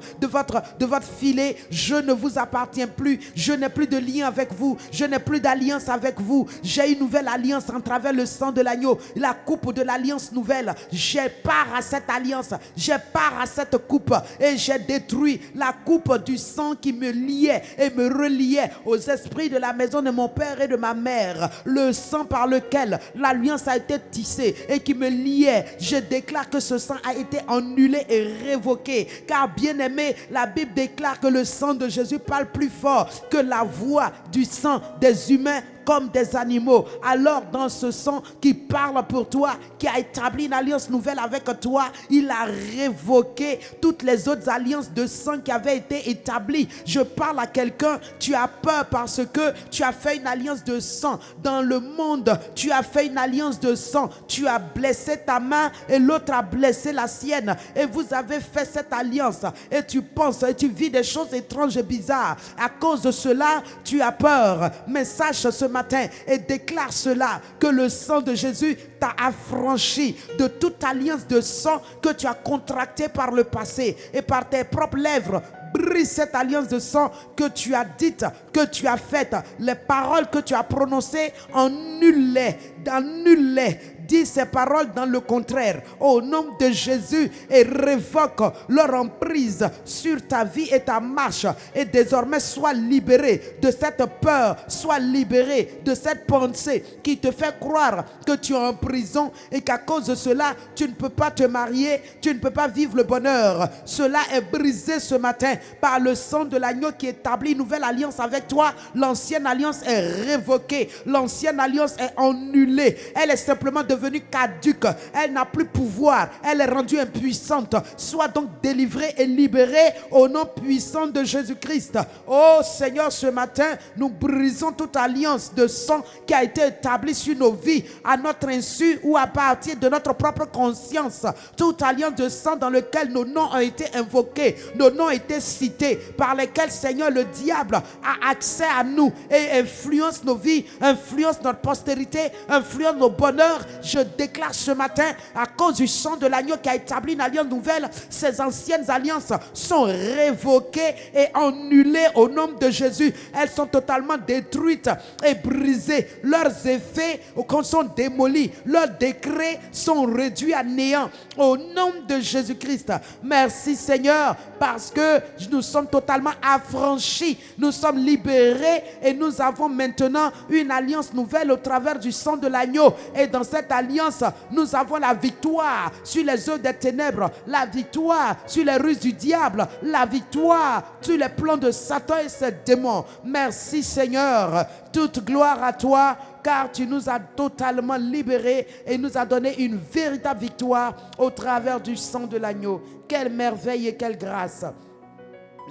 Speaker 2: filet. Je ne vous appartiens plus, je n'ai plus de lien avec vous, je n'ai plus d'alliance avec vous. J'ai une nouvelle alliance en travers le sang de l'agneau, la coupe de l'alliance nouvelle. J'ai part à cette alliance, j'ai part à cette coupe, et j'ai détruit la coupe du sang qui me liait et me reliait aux esprits de la maison de mon père et de ma mère. Le sang par lequel l'alliance a été tissée et qui me liait, je déclare que ce sang a été annulé et révoqué. Car bien aimé, la Bible déclare que le sang de Jésus parle plus fort que la voix du sang des humains comme des animaux. Alors dans ce sang qui parle pour toi, qui a établi une alliance nouvelle avec toi, il a révoqué toutes les autres alliances de sang qui avaient été établies. Je parle à quelqu'un, tu as peur parce que tu as fait une alliance de sang. Dans le monde, tu as fait une alliance de sang. Tu as blessé ta main et l'autre a blessé la sienne. Et vous avez fait cette alliance. Et tu penses et tu vis des choses étranges et bizarres. À cause de cela, tu as peur. Mais sache ce matin et déclare cela, que le sang de Jésus t'a affranchi de toute alliance de sang que tu as contractée par le passé, et par tes propres lèvres. Brise cette alliance de sang que tu as dite, que tu as faite. Les paroles que tu as prononcées, annule-les, annule-les. Dis ces paroles dans le contraire au nom de Jésus et révoque leur emprise sur ta vie et ta marche. Et désormais, sois libéré de cette peur, sois libéré de cette pensée qui te fait croire que tu es en prison et qu'à cause de cela, tu ne peux pas te marier, tu ne peux pas vivre le bonheur. Cela est brisé ce matin par le sang de l'agneau qui établit une nouvelle alliance avec toi. L'ancienne alliance est révoquée, l'ancienne alliance est annulée, elle est simplement devenue caduque, elle n'a plus pouvoir, elle est rendue impuissante. Sois donc délivré et libéré au nom puissant de Jésus-Christ. Oh Seigneur, ce matin, nous brisons toute alliance de sang qui a été établie sur nos vies, à notre insu ou à partir de notre propre conscience. Toute alliance de sang dans laquelle nos noms ont été invoqués, nos noms ont été cités, par lesquels, Seigneur, le diable a accès à nous et influence nos vies, influence notre postérité, influence nos bonheurs. Je déclare ce matin, à cause du sang de l'agneau qui a établi une alliance nouvelle, ces anciennes alliances sont révoquées et annulées au nom de Jésus. Elles sont totalement détruites et brisées. Leurs effets sont démolis. Leurs décrets sont réduits à néant au nom de Jésus-Christ. Merci Seigneur, parce que nous sommes totalement affranchis. Nous sommes libérés et nous avons maintenant une alliance nouvelle au travers du sang de l'agneau. Et dans cette alliance, nous avons la victoire sur les œuvres des ténèbres, la victoire sur les ruses du diable, la victoire sur les plans de Satan et ses démons. Merci Seigneur, toute gloire à toi, car tu nous as totalement libérés et nous as donné une véritable victoire au travers du sang de l'agneau. Quelle merveille et quelle grâce.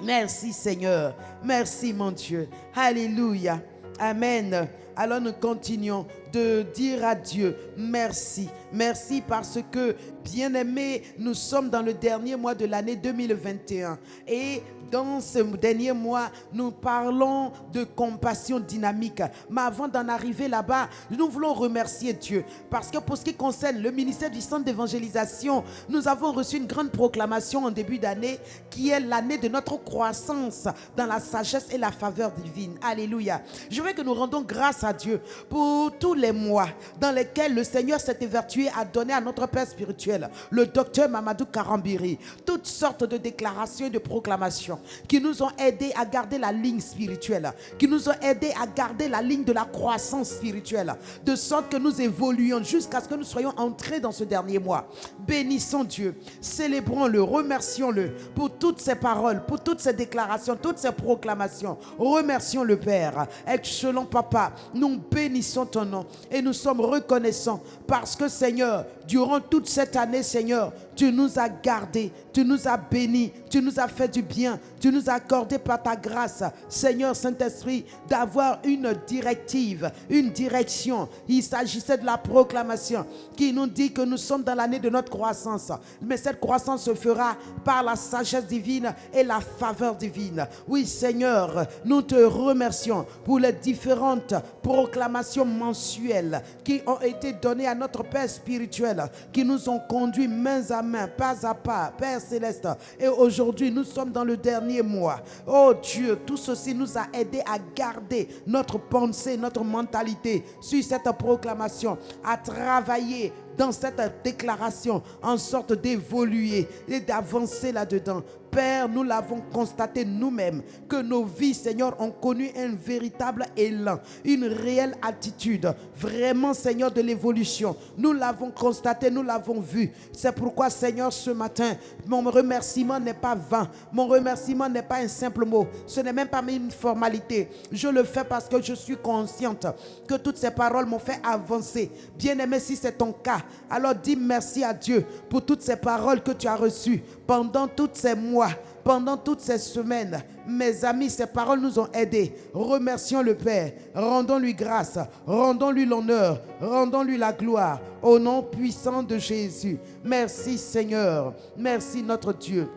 Speaker 2: Merci Seigneur, merci mon Dieu. Alléluia, amen. Alors nous continuons de dire à Dieu merci. Merci parce que, bien-aimés, nous sommes dans le dernier mois de l'année 2021. Et dans ce dernier mois, nous parlons de compassion dynamique. Mais avant d'en arriver là-bas, nous voulons remercier Dieu. Parce que pour ce qui concerne le ministère du centre d'évangélisation, nous avons reçu une grande proclamation en début d'année qui est l'année de notre croissance dans la sagesse et la faveur divine. Alléluia. Je veux que nous rendons grâce à Dieu pour tous les mois dans lesquels le Seigneur s'est évertué à donner à notre Père spirituel, le docteur Mamadou Karambiri, toutes sortes de déclarations et de proclamations qui nous ont aidés à garder la ligne spirituelle, qui nous ont aidés à garder la ligne de la croissance spirituelle, de sorte que nous évoluions jusqu'à ce que nous soyons entrés dans ce dernier mois. Bénissons Dieu, célébrons-le, remercions-le pour toutes ces paroles, pour toutes ces déclarations, toutes ces proclamations. Remercions le Père. Excellent Papa, nous bénissons ton nom et nous sommes reconnaissants parce que Seigneur, durant toute cette année, Seigneur, tu nous as gardés, tu nous as bénis, tu nous as fait du bien, tu nous as accordé par ta grâce, Seigneur Saint-Esprit, d'avoir une directive, une direction. Il s'agissait de la proclamation qui nous dit que nous sommes dans l'année de notre croissance. Mais cette croissance se fera par la sagesse divine et la faveur divine. Oui, Seigneur, nous te remercions pour les différentes proclamations mensuelles qui ont été données à notre Père spirituel, qui nous ont conduits main à main, pas à pas, Père céleste. Et aujourd'hui, nous sommes dans le dernier mois. Oh Dieu, tout ceci nous a aidés à garder notre pensée, notre mentalité sur cette proclamation, à travailler dans cette déclaration en sorte d'évoluer et d'avancer là-dedans. Père, nous l'avons constaté nous-mêmes que nos vies, Seigneur, ont connu un véritable élan, une réelle attitude, vraiment, Seigneur, de l'évolution. Nous l'avons constaté, nous l'avons vu. C'est pourquoi, Seigneur, ce matin, mon remerciement n'est pas vain. Mon remerciement n'est pas un simple mot. Ce n'est même pas une formalité. Je le fais parce que je suis consciente que toutes ces paroles m'ont fait avancer. Bien-aimé, si c'est ton cas, alors dis merci à Dieu pour toutes ces paroles que tu as reçues pendant tous ces mois, pendant toutes ces semaines. Mes amis, ces paroles nous ont aidés. Remercions le Père, rendons-lui grâce, rendons-lui l'honneur, rendons-lui la gloire au nom puissant de Jésus. Merci Seigneur, merci notre Dieu.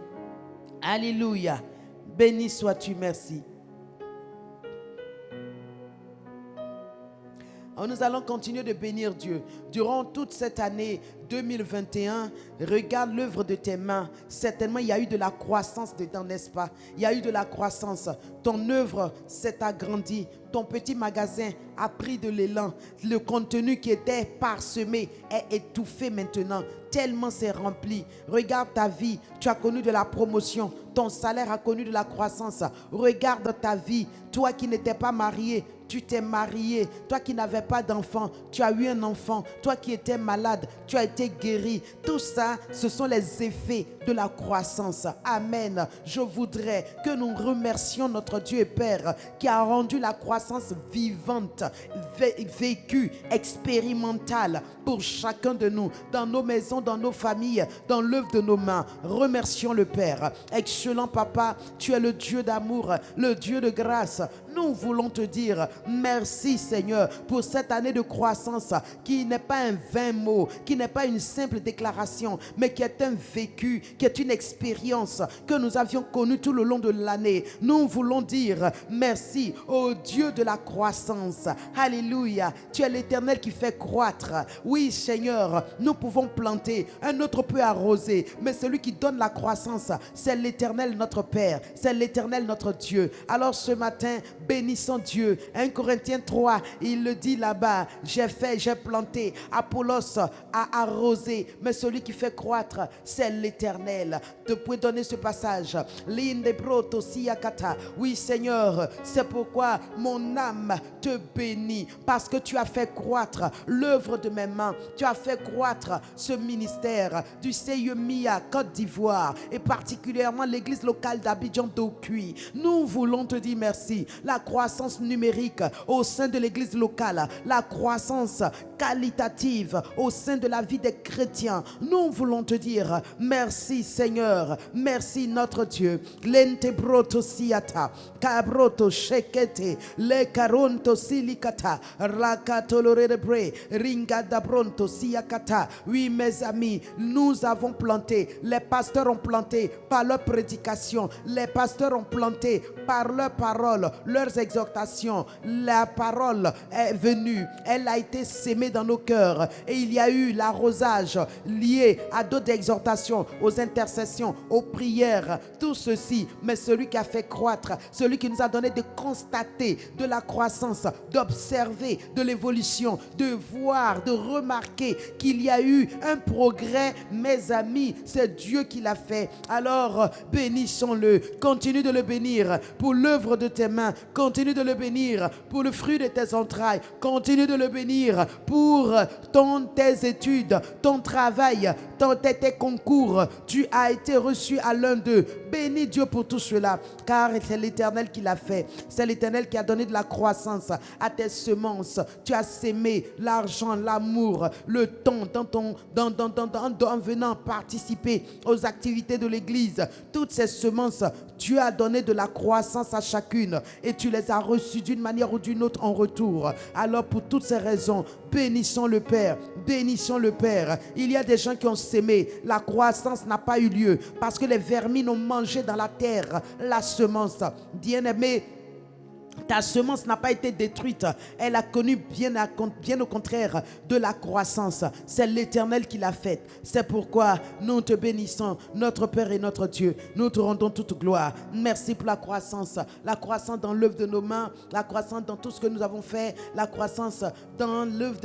Speaker 2: Alléluia, béni sois-tu, merci. Nous allons continuer de bénir Dieu. Durant toute cette année 2021, regarde l'œuvre de tes mains. Certainement, il y a eu de la croissance dedans, n'est-ce pas? Il y a eu de la croissance. Ton œuvre s'est agrandie. Ton petit magasin a pris de l'élan. Le contenu qui était parsemé est étouffé maintenant. Tellement c'est rempli. Regarde ta vie. Tu as connu de la promotion. Ton salaire a connu de la croissance. Regarde ta vie. Toi qui n'étais pas marié, tu t'es marié. Toi qui n'avais pas d'enfant, tu as eu un enfant. Toi qui étais malade, tu as été guéri. Tout ça, ce sont les effets de la croissance. Amen. Je voudrais que nous remercions notre Dieu et Père qui a rendu la croissance vivante, vécue, expérimentale pour chacun de nous, dans nos maisons, dans nos familles, dans l'œuvre de nos mains. Remercions le Père. Excellent Papa, tu es le Dieu d'amour, le Dieu de grâce. Nous voulons te dire merci Seigneur pour cette année de croissance qui n'est pas un vain mot, qui n'est pas une simple déclaration, mais qui est un vécu, qui est une expérience que nous avions connue tout le long de l'année. Nous voulons dire merci au Dieu de la croissance. Alléluia. Tu es l'Éternel qui fait croître. Oui, Seigneur, nous pouvons planter, un autre peut arroser, mais celui qui donne la croissance, c'est l'Éternel notre Père, c'est l'Éternel notre Dieu. Alors ce matin, bénissons Dieu. 1 Corinthiens 3, il le dit là-bas, j'ai fait, j'ai planté, Apollos a arrosé, mais celui qui fait croître, c'est l'Éternel. Tu peux donner ce passage. Oui, Seigneur, c'est pourquoi mon âme te bénit, parce que tu as fait croître l'œuvre de mes mains, tu as fait croître ce ministère du CIEMIA Côte d'Ivoire et particulièrement l'église locale d'Abidjan d'Okuy. Nous voulons te dire merci. La croissance numérique au sein de l'église locale, la croissance qualitative au sein de la vie des chrétiens. Nous voulons te dire merci Seigneur, merci notre Dieu. Lente broto siata, cabroto shekete, le caronto silicata, rakato lorebre, ringada bronto siakata. Oui mes amis, nous avons planté, les pasteurs ont planté par leur prédication, les pasteurs ont planté par leurs paroles, leurs exhortations. La parole est venue, elle a été sémée dans nos cœurs et il y a eu l'arrosage lié à d'autres exhortations, aux intercessions, aux prières, tout ceci. Mais celui qui a fait croître, celui qui nous a donné de constater de la croissance, d'observer de l'évolution, de voir, de remarquer qu'il y a eu un progrès, mes amis, c'est Dieu qui l'a fait. Alors bénissons-le, continue de le bénir pour l'œuvre de tes mains, continue de le bénir pour le fruit de tes entrailles, continue de le bénir pour tes études, ton travail, tes concours. Tu as été reçu à l'un d'eux. Bénis Dieu pour tout cela, car c'est l'Éternel qui l'a fait. C'est l'Éternel qui a donné de la croissance à tes semences. Tu as sémé l'argent, l'amour, le temps en venant participer aux activités de l'église. Toutes ces semences, Dieu a donné de la croissance à chacune et tu les as reçues d'une manière ou d'une autre en retour. Alors pour toutes ces raisons, bénissons le Père, bénissons le Père. Il y a des gens qui ont sémé, la croissance n'a pas eu lieu parce que les vermines ont mangé dans la terre la semence. Bien-aimé, ta semence n'a pas été détruite. Elle a connu bien au contraire de la croissance. C'est l'Éternel qui l'a faite. C'est pourquoi nous te bénissons, notre Père et notre Dieu. Nous te rendons toute gloire. Merci pour la croissance dans l'œuvre de nos mains, la croissance dans tout ce que nous avons fait, la croissance dans l'œuvre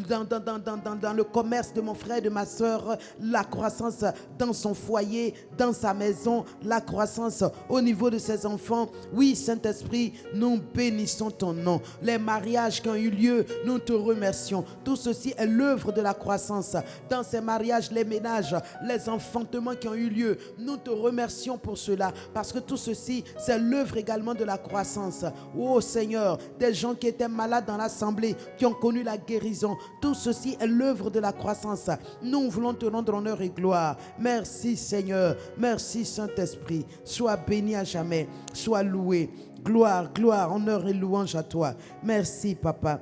Speaker 2: dans le commerce de mon frère et de ma soeur, la croissance dans son foyer, dans sa maison, la croissance au niveau de ses enfants. Oui, Saint-Esprit, nous bénissons ton nom. Les mariages qui ont eu lieu, nous te remercions. Tout ceci est l'œuvre de la croissance. Dans ces mariages, les ménages, les enfantements qui ont eu lieu, nous te remercions pour cela, parce que tout ceci, c'est l'œuvre également de la croissance. Oh Seigneur, des gens qui étaient malades dans l'assemblée, qui ont connu la guérison, tout ceci est l'œuvre de la croissance. Nous voulons te rendre honneur et gloire. Merci Seigneur, merci Saint-Esprit. Sois béni à jamais, sois loué. Gloire, gloire, honneur et louange à toi. Merci, Papa.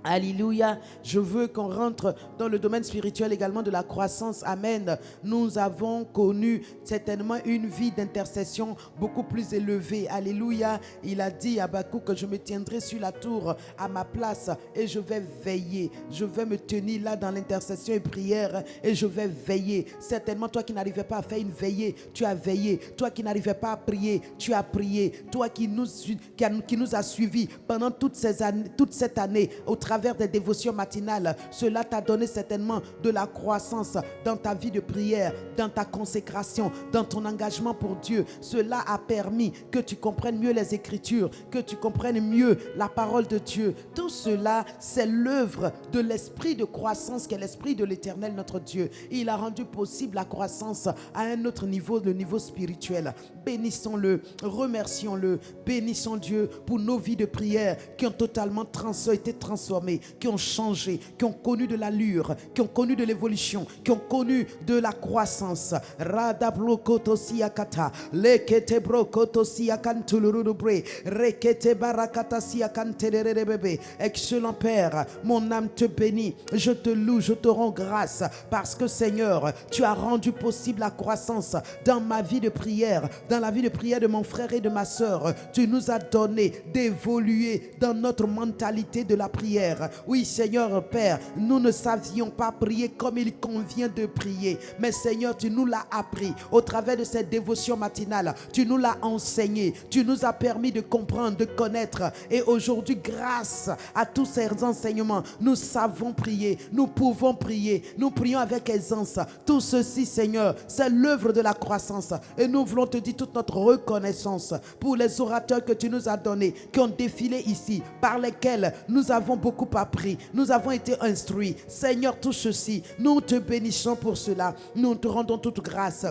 Speaker 2: Alléluia. Je veux qu'on rentre dans le domaine spirituel également de la croissance. Amen. Nous avons connu certainement une vie d'intercession beaucoup plus élevée. Alléluia. Il a dit à Habakkuk que je me tiendrai sur la tour à ma place et je vais veiller. Je vais me tenir là dans l'intercession et prière et je vais veiller. Certainement, toi qui n'arrivais pas à faire une veillée, tu as veillé. Toi qui n'arrivais pas à prier, tu as prié. Toi qui nous a suivis pendant toute cette année au travers des dévotions matinales, cela t'a donné certainement de la croissance dans ta vie de prière, dans ta consécration, dans ton engagement pour Dieu. Cela a permis que tu comprennes mieux les Écritures, que tu comprennes mieux la parole de Dieu. Tout cela, c'est l'œuvre de l'esprit de croissance qu'est l'esprit de l'Éternel notre Dieu. Il a rendu possible la croissance à un autre niveau, le niveau spirituel. Bénissons-le, remercions-le, bénissons Dieu pour nos vies de prière qui ont totalement été transformées transformés, qui ont changé, qui ont connu de l'allure, qui ont connu de l'évolution, qui ont connu de la croissance. Radabrokotosiakata, leketebrokotosikantulurubre, reketebarakatasiakantelelebebe. Excellent Père, mon âme te bénit, je te loue, je te rends grâce parce que Seigneur, tu as rendu possible la croissance dans ma vie de prière, dans la vie de prière de mon frère et de ma soeur. Tu nous as donné d'évoluer dans notre mentalité de la prière. Oui Seigneur Père, nous ne savions pas prier comme il convient de prier, mais Seigneur, tu nous l'as appris au travers de cette dévotion matinale. Tu nous l'as enseigné, tu nous as permis de comprendre, de connaître, et aujourd'hui, grâce à tous ces enseignements, nous savons prier, nous pouvons prier, nous prions avec aisance. Tout ceci Seigneur, c'est l'œuvre de la croissance, et nous voulons te dire toute notre reconnaissance pour les orateurs que tu nous as donnés, qui ont défilé ici, par lesquels nous avons beaucoup appris, nous avons été instruits. Seigneur, tout ceci, nous te bénissons pour cela, nous te rendons toute grâce.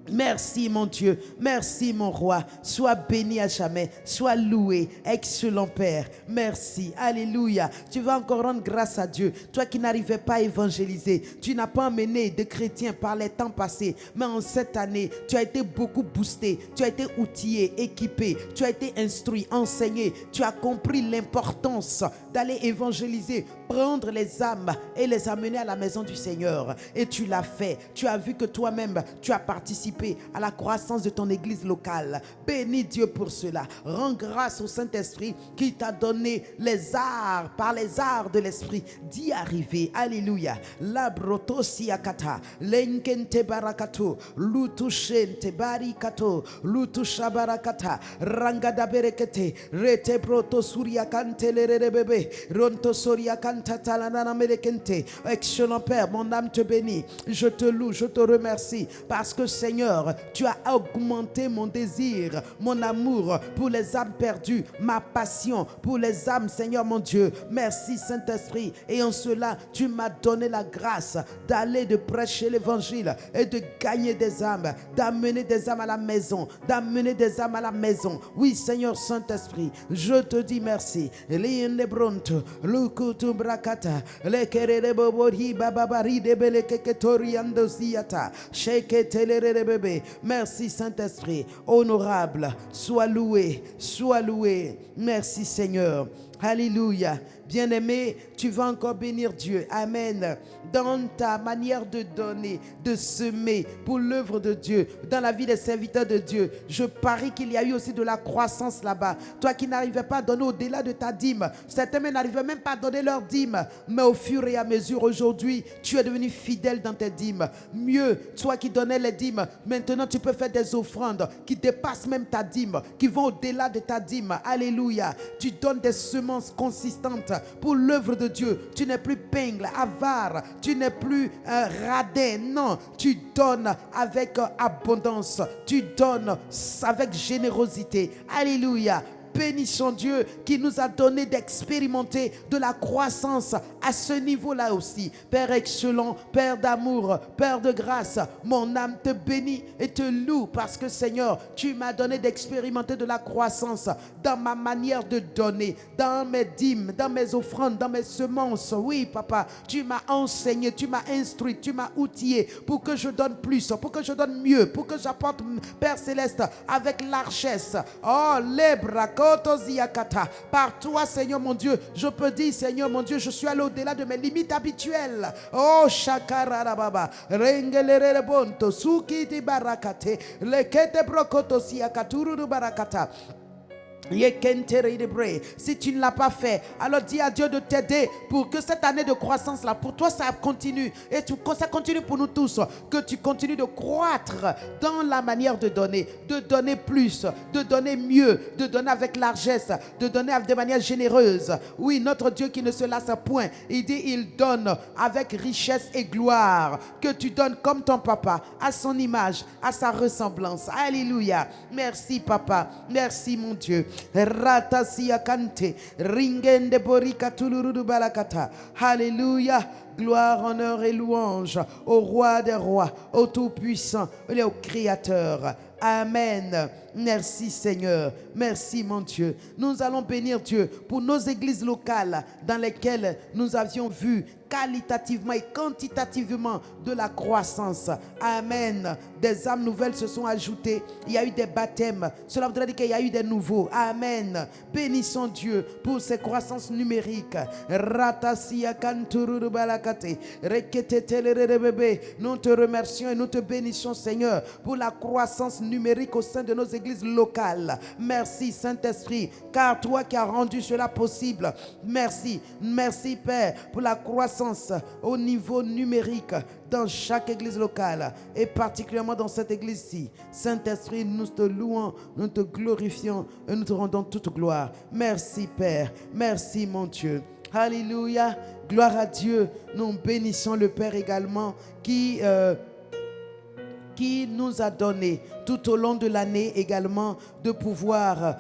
Speaker 2: Merci mon Dieu, merci mon roi, sois béni à jamais, sois loué, excellent Père, merci, alléluia. Tu vas encore rendre grâce à Dieu, toi qui n'arrivais pas à évangéliser, tu n'as pas emmené de chrétiens par les temps passés, mais en cette année, tu as été beaucoup boosté, tu as été outillé, équipé, tu as été instruit, enseigné, tu as compris l'importance d'aller évangéliser, prendre les âmes et les amener à la maison du Seigneur, et tu l'as fait, tu as vu que toi-même, tu as participé à la croissance de ton église locale. Bénis Dieu pour cela. Rends grâce au Saint-Esprit qui t'a donné les arts, par les arts de l'Esprit, d'y arriver. Alléluia. La brotosiakata, lenkente barakato, lutushente barikato, lutushabarakata, rangada berekete, rete broto suriakante lerebebe, ronto suriakanta talanana merekente. Excellent Père, mon âme te bénit. Je te loue, je te remercie parce que Seigneur, tu as augmenté mon désir, mon amour pour les âmes perdues, ma passion pour les âmes, Seigneur mon Dieu. Merci Saint-Esprit. Et en cela, tu m'as donné la grâce d'aller de prêcher l'évangile et de gagner des âmes, d'amener des âmes à la maison, d'amener des âmes à la maison. Oui Seigneur Saint-Esprit, je te dis merci. Merci Saint-Esprit, honorable, sois loué, sois loué. Merci Seigneur. Alléluia. Bien-aimé, tu vas encore bénir Dieu. Amen. Dans ta manière de donner, de semer pour l'œuvre de Dieu, dans la vie des serviteurs de Dieu, je parie qu'il y a eu aussi de la croissance là-bas. Toi qui n'arrivais pas à donner au-delà de ta dîme, certains n'arrivaient même pas à donner leur dîme, mais au fur et à mesure, aujourd'hui, tu es devenu fidèle dans tes dîmes. Mieux, toi qui donnais les dîmes, maintenant tu peux faire des offrandes qui dépassent même ta dîme, qui vont au-delà de ta dîme. Alléluia. Tu donnes des semences consistantes pour l'œuvre de Dieu. Tu n'es plus pingle, avare, tu n'es plus radin. Non, tu donnes avec abondance, tu donnes avec générosité. Alléluia. Bénissons Dieu qui nous a donné d'expérimenter de la croissance à ce niveau-là aussi. Père excellent, Père d'amour, Père de grâce, mon âme te bénit et te loue parce que Seigneur, tu m'as donné d'expérimenter de la croissance dans ma manière de donner, dans mes dîmes, dans mes offrandes, dans mes semences. Oui, Papa, tu m'as enseigné, tu m'as instruit, tu m'as outillé pour que je donne plus, pour que je donne mieux, pour que j'apporte, Père Céleste, avec largesse. Oh, les bras. Par toi, Seigneur mon Dieu, je peux dire, Seigneur mon Dieu, je suis allé au-delà de mes limites habituelles. Oh, Shakarababa, Rengelere Bonto, Sukiti Barakate, Lekete Brokoto Siakaturu Barakata. Si tu ne l'as pas fait, alors dis à Dieu de t'aider pour que cette année de croissance là, pour toi ça continue et ça continue pour nous tous, que tu continues de croître dans la manière de donner plus, de donner mieux, de donner avec largesse, de donner de manière généreuse. Oui, notre Dieu qui ne se lasse point, il dit il donne avec richesse et gloire, que tu donnes comme ton papa, à son image, à sa ressemblance. Alléluia. Merci papa, merci mon Dieu. Ratasia kante ringende borika tuluru balakata. Alléluia. Gloire, honneur et louange au roi des rois, au tout-puissant et au créateur. Amen. Merci Seigneur. Merci mon Dieu. Nous allons bénir Dieu pour nos églises locales dans lesquelles nous avions vu qualitativement et quantitativement de la croissance. Amen. Des âmes nouvelles se sont ajoutées. Il y a eu des baptêmes. Cela voudrait dire qu'il y a eu des nouveaux. Amen. Bénissons Dieu pour ces croissances numériques. Nous te remercions et nous te bénissons Seigneur pour la croissance numérique au sein de nos églises locales. Merci Saint-Esprit, car toi qui as rendu cela possible. Merci. Merci Père pour la croissance au niveau numérique dans chaque église locale et particulièrement dans cette église-ci. Saint-Esprit, nous te louons, nous te glorifions et nous te rendons toute gloire. Merci Père, merci mon Dieu. Alléluia, gloire à Dieu. Nous bénissons le Père également qui nous a donné tout au long de l'année également de pouvoir,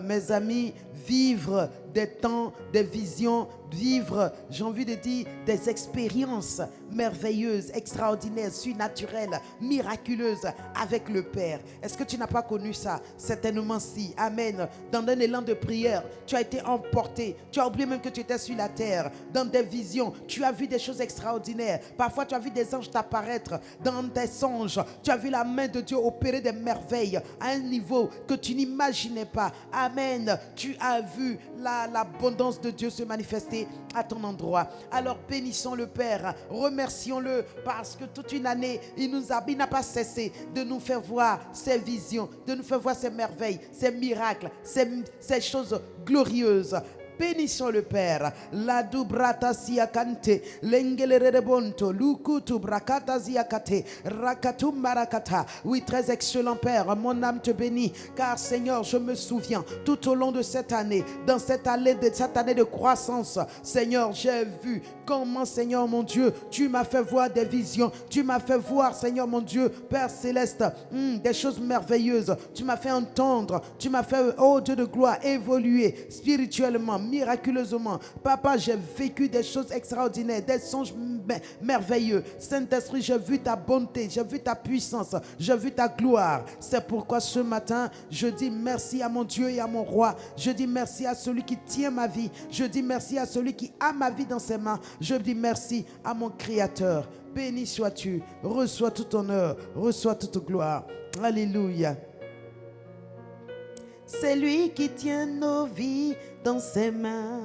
Speaker 2: mes amis, vivre des temps, des visions, vivre, j'ai envie de dire, des expériences merveilleuses, extraordinaires, surnaturelles, miraculeuses avec le Père. Est-ce que tu n'as pas connu ça? Certainement si. Amen. Dans un élan de prière, tu as été emporté. Tu as oublié même que tu étais sur la terre. Dans des visions, tu as vu des choses extraordinaires. Parfois, tu as vu des anges t'apparaître. Dans tes songes, tu as vu la main de Dieu opérer des merveilles à un niveau que tu n'imaginais pas. Amen. Tu as vu l'abondance de Dieu se manifester à ton endroit. Alors bénissons le Père, remercions-le parce que toute une année il n'a pas cessé de nous faire voir ses visions, de nous faire voir ses merveilles, ses miracles, ces choses glorieuses. Bénissons le Père. La dubrata siakante, l'engelere lukutu brakata ziakate, rakatum marakata. Oui, très excellent Père, mon âme te bénit, car Seigneur, je me souviens tout au long de cette année, dans cette année de croissance, Seigneur, j'ai vu comment, Seigneur mon Dieu, tu m'as fait voir des visions, tu m'as fait voir, Seigneur mon Dieu, Père céleste, des choses merveilleuses, tu m'as fait entendre, tu m'as fait, oh Dieu de gloire, évoluer spirituellement, miraculeusement. Papa, j'ai vécu des choses extraordinaires, des songes merveilleux. Saint-Esprit, j'ai vu ta bonté, j'ai vu ta puissance, j'ai vu ta gloire. C'est pourquoi ce matin, je dis merci à mon Dieu et à mon roi. Je dis merci à celui qui tient ma vie. Je dis merci à celui qui a ma vie dans ses mains. Je dis merci à mon Créateur. Béni sois-tu, reçois tout honneur, reçois toute gloire. Alléluia. C'est lui qui tient nos vies dans ses mains,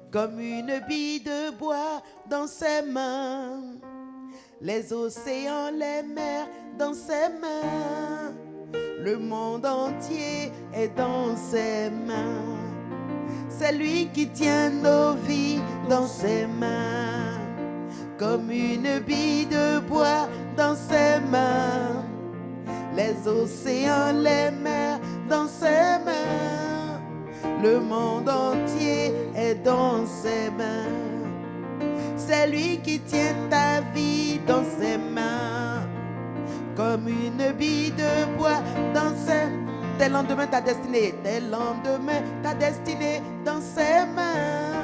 Speaker 2: comme une bille de bois dans ses mains, les océans, les mers dans ses mains, le monde entier est dans ses mains. C'est lui qui tient nos vies dans ses mains, comme une bille de bois dans ses mains, les océans, les mers dans ses mains, le monde entier est dans ses mains. C'est lui qui tient ta vie dans ses mains, comme une bille de bois dans ses mains. Tes lendemains, ta destinée, tes lendemains, ta destinée dans ses mains.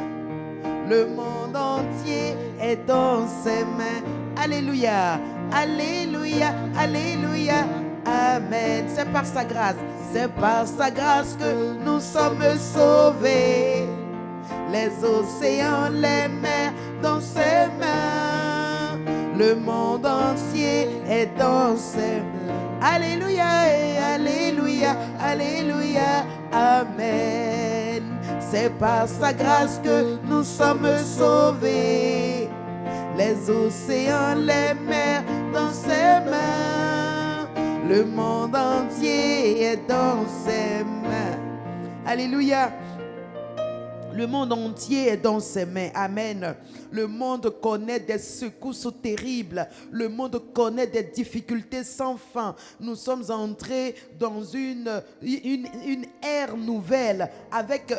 Speaker 2: Le monde entier est dans ses mains. Alléluia, alléluia, alléluia. Amen. C'est par sa grâce, c'est par sa grâce que nous sommes sauvés. Les océans, les mers dans ses mains. Le monde entier est dans ses mains. Alléluia, alléluia, alléluia. Amen. C'est par sa grâce que nous sommes sauvés. Les océans, les mers dans ses mains. Le monde entier est dans ses mains. Alléluia. Le monde entier est dans ses mains. Amen. Le monde connaît des secousses terribles. Le monde connaît des difficultés sans fin. Nous sommes entrés dans une ère nouvelle avec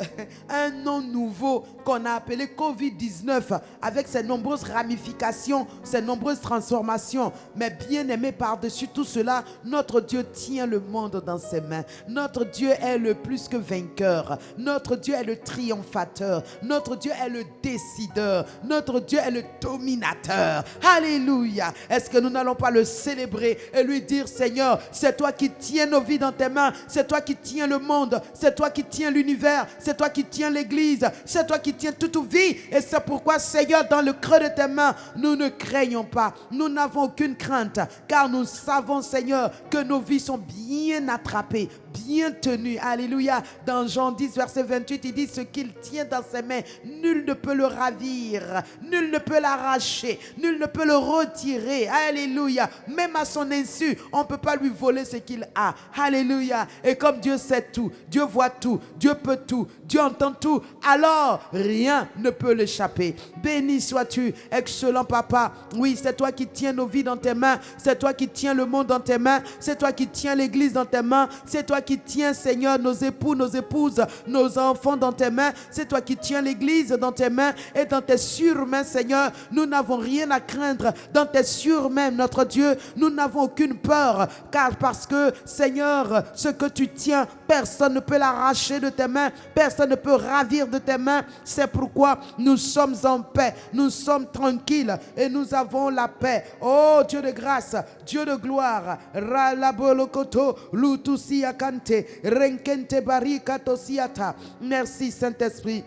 Speaker 2: un nom nouveau qu'on a appelé COVID-19, avec ses nombreuses ramifications, ses nombreuses transformations. Mais bien aimé, par-dessus tout cela, notre Dieu tient le monde dans ses mains. Notre Dieu est le plus que vainqueur. Notre Dieu est le triomphateur. conservateur. Notre Dieu est le décideur. Notre Dieu est le dominateur. Alléluia. Est-ce que nous n'allons pas le célébrer et lui dire, Seigneur, c'est toi qui tiens nos vies dans tes mains. C'est toi qui tiens le monde. C'est toi qui tiens l'univers. C'est toi qui tiens l'église. C'est toi qui tiens toute vie. Et c'est pourquoi, Seigneur, dans le creux de tes mains, nous ne craignons pas. Nous n'avons aucune crainte. Car nous savons, Seigneur, que nos vies sont bien attrapées, bien tenues. Alléluia. Dans Jean 10, verset 28, il dit, ce qu'il tient dans ses mains, nul ne peut le ravir. Nul ne peut l'arracher. Nul ne peut le retirer. Alléluia. Même à son insu, on ne peut pas lui voler ce qu'il a. Alléluia. Et comme Dieu sait tout, Dieu voit tout, Dieu peut tout, Dieu entend tout, alors rien ne peut l'échapper. Béni sois-tu, excellent Papa. Oui, c'est toi qui tiens nos vies dans tes mains. C'est toi qui tiens le monde dans tes mains. C'est toi qui tiens l'église dans tes mains. C'est toi qui tiens, Seigneur, nos époux, nos épouses, nos enfants dans tes mains. C'est toi qui tiens l'église dans tes mains et dans tes sûres mains, Seigneur. Nous n'avons rien à craindre. Dans tes sûres mains, notre Dieu, nous n'avons aucune peur. Car parce que, Seigneur, ce que tu tiens, personne ne peut l'arracher de tes mains. Personne ne peut ravir de tes mains. C'est pourquoi nous sommes en paix. Nous sommes tranquilles et nous avons la paix. Oh Dieu de grâce, Dieu de gloire. Ralabolokoto, lutusiakante, renkente barikatosiata. Merci Saint-Esprit.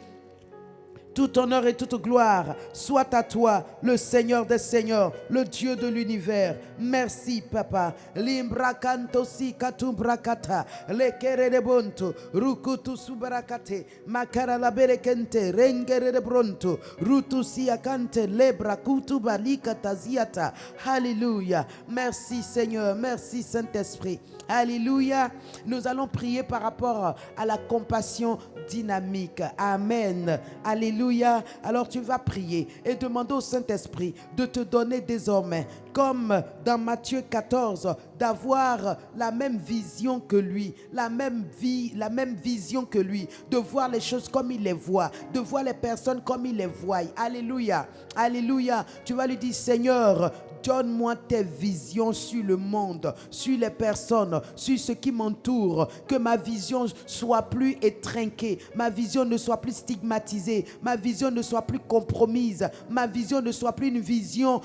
Speaker 2: Tout honneur et toute gloire soit à toi, le Seigneur des Seigneurs, le Dieu de l'univers. Merci, Papa. Limbrakantosi katumbrakata, lekere de bonto, rukutu subarakate, makara la berekente, rengere de bronto, rutusi akante, lebra kutu balika taziata. Alléluia. Merci, Seigneur. Merci, Saint-Esprit. Alléluia. Nous allons prier par rapport à la compassion dynamique. Amen. Alléluia. Alors tu vas prier et demander au Saint-Esprit de te donner désormais, comme dans Matthieu 14, d'avoir la même vision que lui, la même vision que lui, de voir les choses comme il les voit, de voir les personnes comme il les voit. Alléluia. Alléluia. Tu vas lui dire, Seigneur, donne-moi tes visions sur le monde, sur les personnes, sur ce qui m'entoure. Que ma vision soit plus étrinquée, ma vision ne soit plus stigmatisée, ma vision ne soit plus compromise, ma vision ne soit plus une vision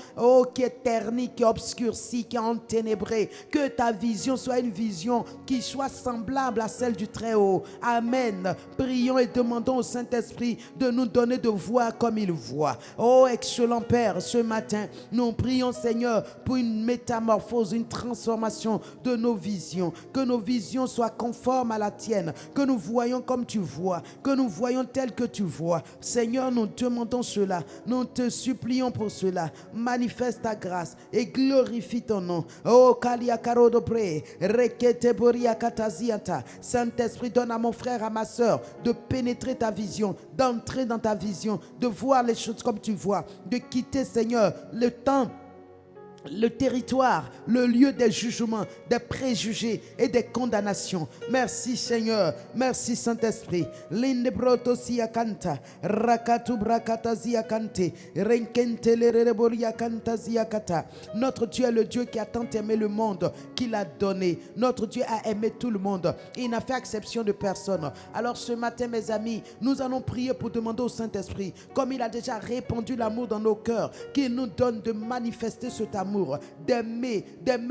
Speaker 2: qui est ternie, qui est obscurcie, qui est enténébrée. Que ta vision soit une vision qui soit semblable à celle du Très-Haut. Amen. Prions et demandons au Saint-Esprit de nous donner de voir comme il voit. Oh excellent Père, ce matin, nous prions Seigneur pour une métamorphose, une transformation de nos visions. Que nos visions soient conformes à la tienne. Que nous voyons comme tu vois. Que nous voyons tel que tu vois. Seigneur, nous demandons cela. Nous te supplions pour cela. Manifeste ta grâce et glorifie ton nom. Oh, Kaliakaro Dobre, Rekete Boria Kataziata. Saint-Esprit, donne à mon frère, à ma soeur, de pénétrer ta vision, d'entrer dans ta vision, de voir les choses comme tu vois, de quitter, Seigneur, le temps, le territoire, le lieu des jugements, des préjugés et des condamnations. Merci Seigneur, merci Saint-Esprit. Linde broto siakanta, rakatu brakata ziakante, renkente lereboria kanta ziakata. Notre Dieu est le Dieu qui a tant aimé le monde qu'il a donné. Notre Dieu a aimé tout le monde. Il n'a fait exception de personne. Alors ce matin, mes amis, nous allons prier pour demander au Saint-Esprit, comme il a déjà répandu l'amour dans nos cœurs, qu'il nous donne de manifester cet amour, d'aimer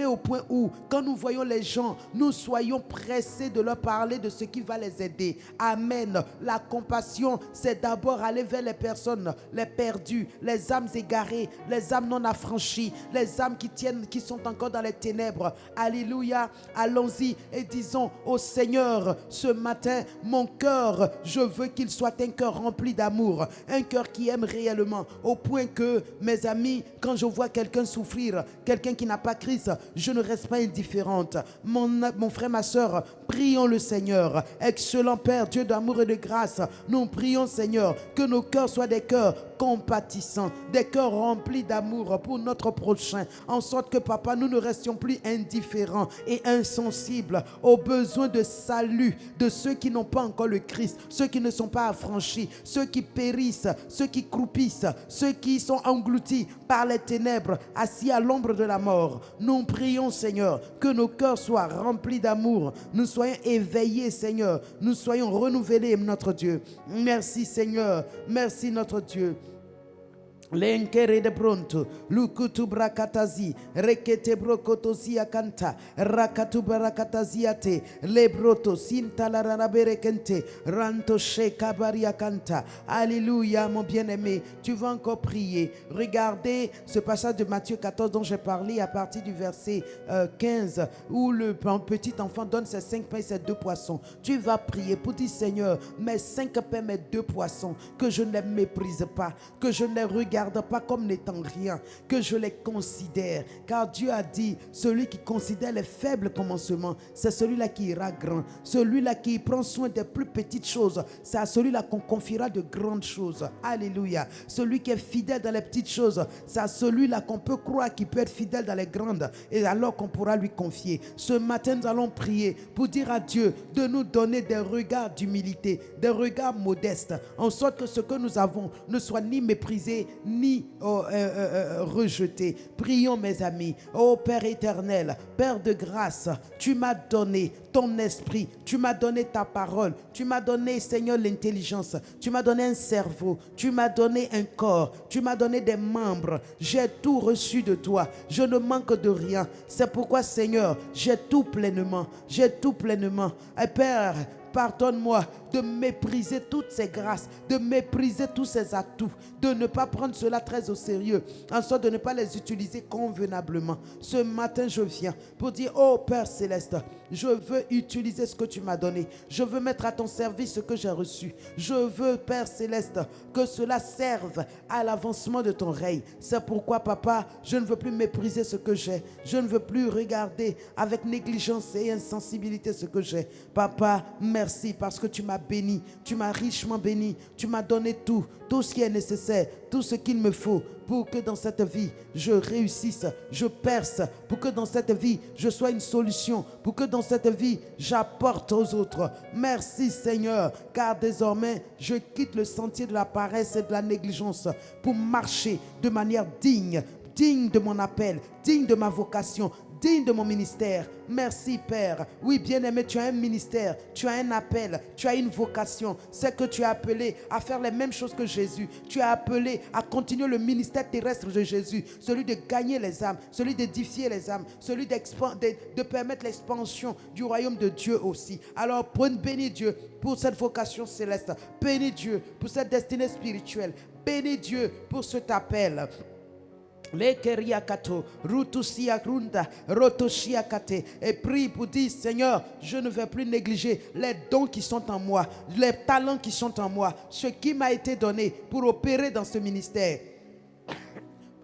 Speaker 2: au point où, quand nous voyons les gens, nous soyons pressés de leur parler de ce qui va les aider. Amen. La compassion, c'est d'abord aller vers les personnes, les perdus, les âmes égarées, les âmes non affranchies, les âmes qui sont encore dans les ténèbres. Alléluia. Allons-y et disons au Seigneur, ce matin, mon cœur, je veux qu'il soit un cœur rempli d'amour, un cœur qui aime réellement, au point que, mes amis, quand je vois quelqu'un souffrir, quelqu'un qui n'a pas Christ, je ne reste pas indifférente. Mon frère, ma soeur, prions le Seigneur. Excellent Père, Dieu d'amour et de grâce, nous prions Seigneur que nos cœurs soient des cœurs compatissants, des cœurs remplis d'amour pour notre prochain, en sorte que, papa, nous ne restions plus indifférents et insensibles aux besoins de salut de ceux qui n'ont pas encore le Christ, ceux qui ne sont pas affranchis, ceux qui périssent, ceux qui croupissent, ceux qui sont engloutis par les ténèbres, assis à l'ombre de la mort. Nous prions, Seigneur, que nos cœurs soient remplis d'amour, nous soyons éveillés, Seigneur, nous soyons renouvelés, notre Dieu. Merci, Seigneur, merci, notre Dieu. Lenkere de pronto, lukutu brakatazi, rekete brokotosia kanta, rakatu barakataziate, lebroto sinta la ranaberekente, ranto shekabaria kanta. Alléluia, mon bien-aimé, tu vas encore prier. Regardez ce passage de Matthieu 14 dont j'ai parlé à partir du verset 15, où le petit enfant donne ses 5 pains et ses 2 poissons. Tu vas prier pour dire, Seigneur, mes 5 pains, mes 2 poissons, que je ne les méprise pas, que je ne les regarde pas comme n'étant rien, que je les considère, car Dieu a dit, celui qui considère les faibles commencements, c'est celui-là qui ira grand, celui-là qui prend soin des plus petites choses, c'est à celui-là qu'on confiera de grandes choses. Alléluia. Celui qui est fidèle dans les petites choses, c'est à celui-là qu'on peut croire qu'il peut être fidèle dans les grandes, et alors qu'on pourra lui confier. Ce matin, nous allons prier pour dire à Dieu de nous donner des regards d'humilité, des regards modestes, en sorte que ce que nous avons ne soit ni méprisé, ni rejeté. Prions, mes amis. Oh Père éternel, Père de grâce, tu m'as donné ton esprit, tu m'as donné ta parole, tu m'as donné, Seigneur, l'intelligence, tu m'as donné un cerveau, tu m'as donné un corps, tu m'as donné des membres. J'ai tout reçu de toi, je ne manque de rien. C'est pourquoi, Seigneur, j'ai tout pleinement, j'ai tout pleinement. Et Père, pardonne-moi de mépriser toutes ces grâces, de mépriser tous ces atouts, de ne pas prendre cela très au sérieux, en sorte de ne pas les utiliser convenablement. Ce matin, je viens pour dire, oh Père Céleste, je veux utiliser ce que tu m'as donné. Je veux mettre à ton service ce que j'ai reçu. Je veux, Père Céleste, que cela serve à l'avancement de ton règne. C'est pourquoi, Papa, je ne veux plus mépriser ce que j'ai. Je ne veux plus regarder avec négligence et insensibilité ce que j'ai. Papa, merci parce que tu m'as béni, tu m'as richement béni, tu m'as donné tout ce qui est nécessaire, tout ce qu'il me faut pour que dans cette vie, je réussisse, je perce, pour que dans cette vie, je sois une solution, pour que dans cette vie, j'apporte aux autres. Merci Seigneur, car désormais, je quitte le sentier de la paresse et de la négligence pour marcher de manière digne, digne de mon appel, digne de ma vocation, digne de mon ministère. Merci Père. Oui, bien-aimé, tu as un ministère, tu as un appel, tu as une vocation. C'est que tu as appelé à faire les mêmes choses que Jésus. Tu as appelé à continuer le ministère terrestre de Jésus, celui de gagner les âmes, celui d'édifier les âmes, celui de permettre l'expansion du royaume de Dieu aussi. Alors, bénis Dieu pour cette vocation céleste. Bénis Dieu pour cette destinée spirituelle. Bénis Dieu pour cet appel. Et prie pour dire, Seigneur, je ne vais plus négliger les dons qui sont en moi, les talents qui sont en moi, ce qui m'a été donné pour opérer dans ce ministère.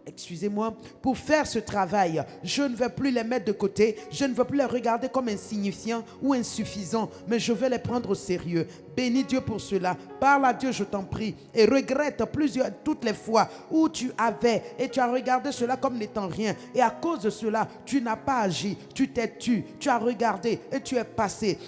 Speaker 2: Excusez-moi, pour faire ce travail, je ne vais plus les mettre de côté, je ne veux plus les regarder comme insignifiants ou insuffisants, mais je vais les prendre au sérieux. Bénis Dieu pour cela. Parle à Dieu, je t'en prie. Et regrette toutes les fois où tu avais et tu as regardé cela comme n'étant rien. Et à cause de cela, tu n'as pas agi, tu t'es tu as regardé et tu es passé.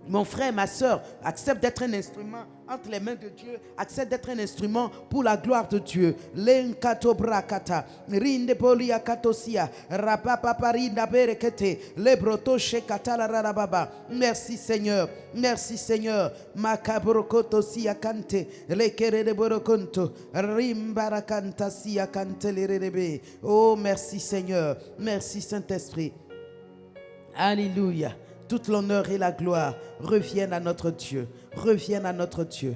Speaker 2: Mon frère, ma soeur, accepte d'être un instrument entre les mains de Dieu, accepte d'être un instrument pour la gloire de Dieu. Lenkato brakata, rinde polia katosia, rapapaparinda berekete, lebroto shekata la rarababa. Merci Seigneur, merci Seigneur. Makabrokoto sia kante, lekere de borokonto, rimbarakanta sia kante lerebe. Oh, merci Seigneur, merci Saint-Esprit. Alléluia. Toute l'honneur et la gloire reviennent à notre Dieu. Reviennent à notre Dieu.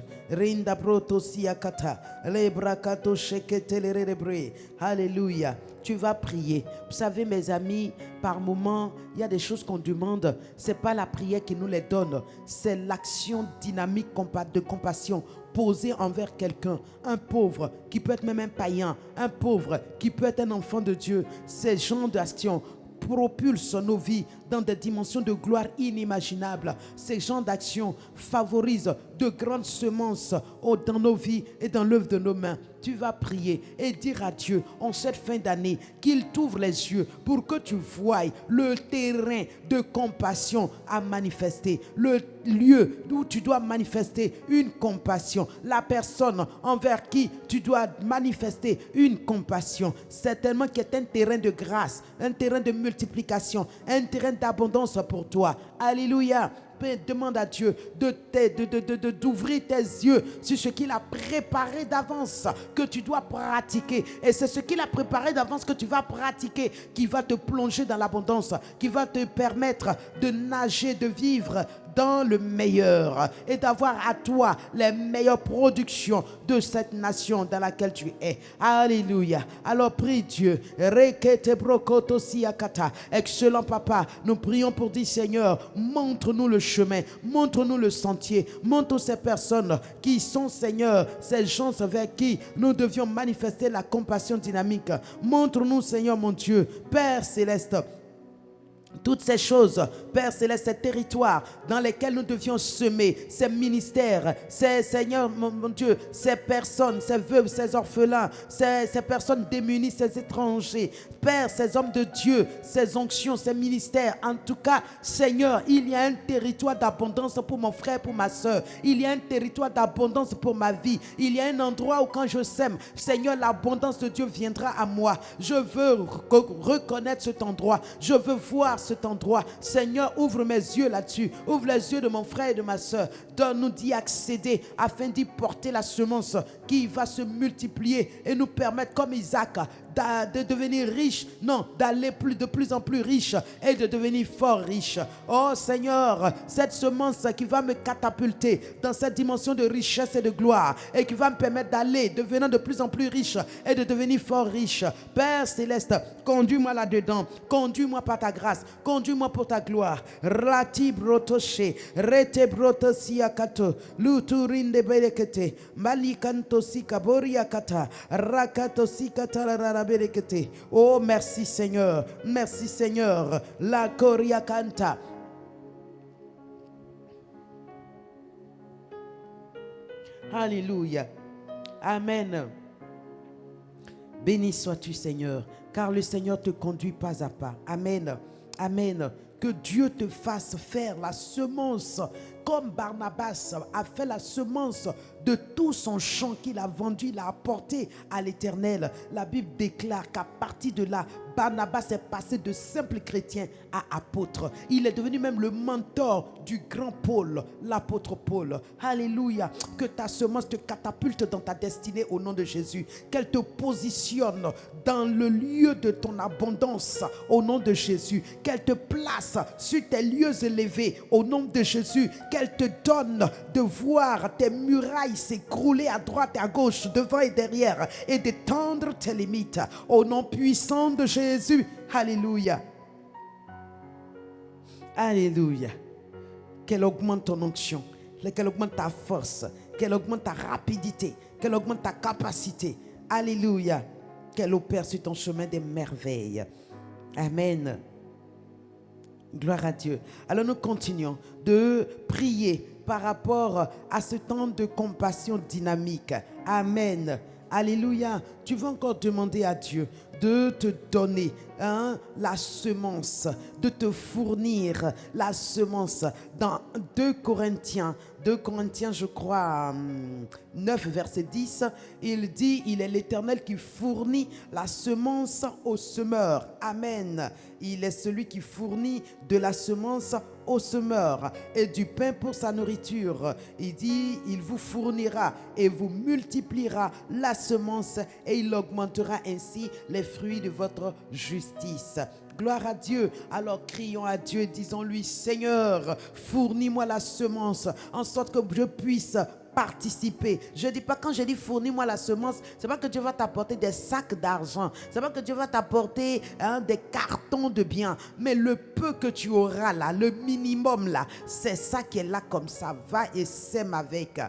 Speaker 2: Alléluia. Tu vas prier. Vous savez, mes amis, par moments, il y a des choses qu'on demande. Ce n'est pas la prière qui nous les donne. C'est l'action dynamique de compassion posée envers quelqu'un. Un pauvre qui peut être même un païen. Un pauvre qui peut être un enfant de Dieu. Ces genres d'actions propulsent nos vies dans des dimensions de gloire inimaginables. Ces genres d'actions favorisent de grandes semences dans nos vies et dans l'œuvre de nos mains. Tu vas prier et dire à Dieu en cette fin d'année qu'il t'ouvre les yeux pour que tu voies le terrain de compassion à manifester, le lieu où tu dois manifester une compassion, la personne envers qui tu dois manifester une compassion, certainement qui est un terrain de grâce, un terrain de multiplication, un terrain d'abondance pour toi. Alléluia. Demande à Dieu d'ouvrir tes yeux sur ce qu'il a préparé d'avance que tu dois pratiquer. Et c'est ce qu'il a préparé d'avance que tu vas pratiquer qui va te plonger dans l'abondance, qui va te permettre de nager, de vivre dans le meilleur et d'avoir à toi les meilleures productions de cette nation dans laquelle tu es. Alléluia. Alors prie Dieu. Excellent Papa, nous prions pour dire Seigneur, montre-nous le chemin, montre-nous le sentier, montre ces personnes qui sont Seigneur, ces gens avec qui nous devions manifester la compassion dynamique. Montre-nous Seigneur mon Dieu, Père Céleste, toutes ces choses, Père Céleste, ces territoires dans lesquels nous devions semer, ces ministères, ces Seigneur, mon Dieu, ces personnes, ces veuves, ces orphelins, ces personnes démunies, ces étrangers, Père, ces hommes de Dieu, ces onctions, ces ministères, en tout cas, Seigneur, il y a un territoire d'abondance pour mon frère, pour ma soeur, il y a un territoire d'abondance pour ma vie, il y a un endroit où quand je sème, Seigneur, l'abondance de Dieu viendra à moi. Je veux reconnaître cet endroit, je veux voir cet endroit. Seigneur, ouvre mes yeux là-dessus. Ouvre les yeux de mon frère et de ma soeur. Donne-nous d'y accéder afin d'y porter la semence qui va se multiplier et nous permettre, comme Isaac, de devenir riche, non, d'aller de plus en plus riche et de devenir fort riche. Oh Seigneur, cette semence qui va me catapulter dans cette dimension de richesse et de gloire et qui va me permettre d'aller, devenant de plus en plus riche et de devenir fort riche. Père Céleste, conduis-moi là-dedans, conduis-moi par ta grâce, conduis-moi pour ta gloire. Rati brotoshe, rete brotosiakato, luturinde belekete, malikanto sikaboriakata, rakato sikata. Oh, merci Seigneur, merci Seigneur. La Koria Kanta. Alléluia. Amen. Béni sois-tu Seigneur, car le Seigneur te conduit pas à pas. Amen. Amen. Que Dieu te fasse faire la semence comme Barnabas a fait la semence de tout son champ qu'il a vendu, il a apporté à l'Éternel. La Bible déclare qu'à partir de là, Barnabas est passé de simple chrétien à apôtre. Il est devenu même le mentor du grand Paul, l'apôtre Paul. Alléluia. Que ta semence te catapulte dans ta destinée au nom de Jésus. Qu'elle te positionne dans le lieu de ton abondance au nom de Jésus. Qu'elle te place sur tes lieux élevés au nom de Jésus. Qu'elle te donne de voir tes murailles s'écrouler à droite et à gauche, devant et derrière, et d'étendre tes limites au nom puissant de Jésus. Alléluia. Alléluia. Qu'elle augmente ton onction, qu'elle augmente ta force, qu'elle augmente ta rapidité, qu'elle augmente ta capacité. Alléluia. Qu'elle opère sur ton chemin des merveilles. Amen. Gloire à Dieu. Alors nous continuons de prier par rapport à ce temps de compassion dynamique. Amen. Alléluia. Tu vas encore demander à Dieu de te donner la semence, de te fournir la semence. Dans 2 Corinthiens, je crois, 9, verset 10, il dit, il est l'Éternel qui fournit la semence au semeur. Amen. Il est celui qui fournit de la semence au semeur et du pain pour sa nourriture. Il dit, il vous fournira et vous multipliera la semence et il augmentera ainsi les fruits de votre justice. Gloire à Dieu. Alors crions à Dieu, disons-lui, Seigneur, fournis-moi la semence en sorte que je puisse participer. Je ne dis pas, quand je dis fournis-moi la semence, c'est pas que Dieu va t'apporter des sacs d'argent, c'est pas que Dieu va t'apporter des cartons de biens, mais le peu que tu auras là, le minimum là, c'est ça qui est là comme ça. Va et sème avec.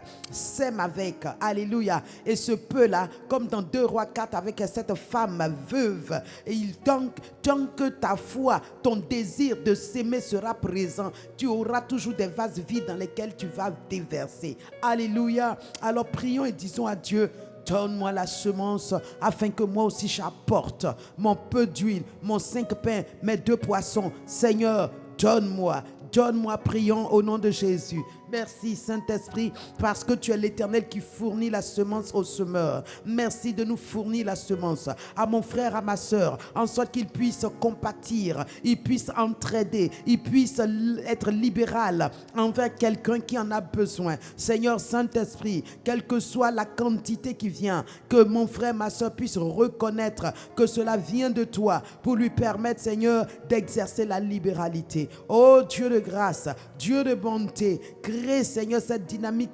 Speaker 2: Alléluia. Et ce peu là, comme dans 2 Rois 4 avec cette femme veuve, et tant que ta foi, ton désir de s'aimer sera présent, tu auras toujours des vases vides dans lesquels tu vas déverser. Alléluia. Alors prions et disons à Dieu: donne-moi la semence afin que moi aussi j'apporte mon peu d'huile, mon 5 pains, mes 2 poissons. Seigneur, donne-moi. Donne-moi, prions au nom de Jésus. Merci Saint-Esprit, parce que tu es l'Éternel qui fournit la semence au semeur. Merci de nous fournir la semence à mon frère, à ma soeur, en sorte qu'il puisse compatir, il puisse entraider, il puisse être libéral envers quelqu'un qui en a besoin. Seigneur Saint-Esprit, quelle que soit la quantité qui vient, que mon frère, ma soeur puisse reconnaître que cela vient de toi pour lui permettre, Seigneur, d'exercer la libéralité. Oh Dieu de grâce, Dieu de bonté, crée, Seigneur, cette dynamique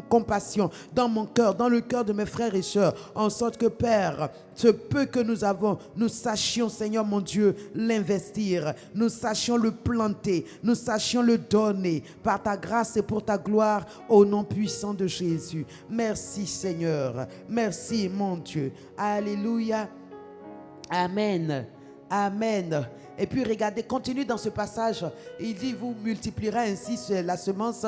Speaker 2: compassion dans mon cœur, dans le cœur de mes frères et sœurs, en sorte que, Père, ce peu que nous avons, nous sachions, Seigneur mon Dieu, l'investir, nous sachions le planter, nous sachions le donner par ta grâce et pour ta gloire, au nom puissant de Jésus. Merci Seigneur, merci mon Dieu. Alléluia. Amen. Amen. Et puis regardez, continue dans ce passage. Il dit, vous multiplierez ainsi la semence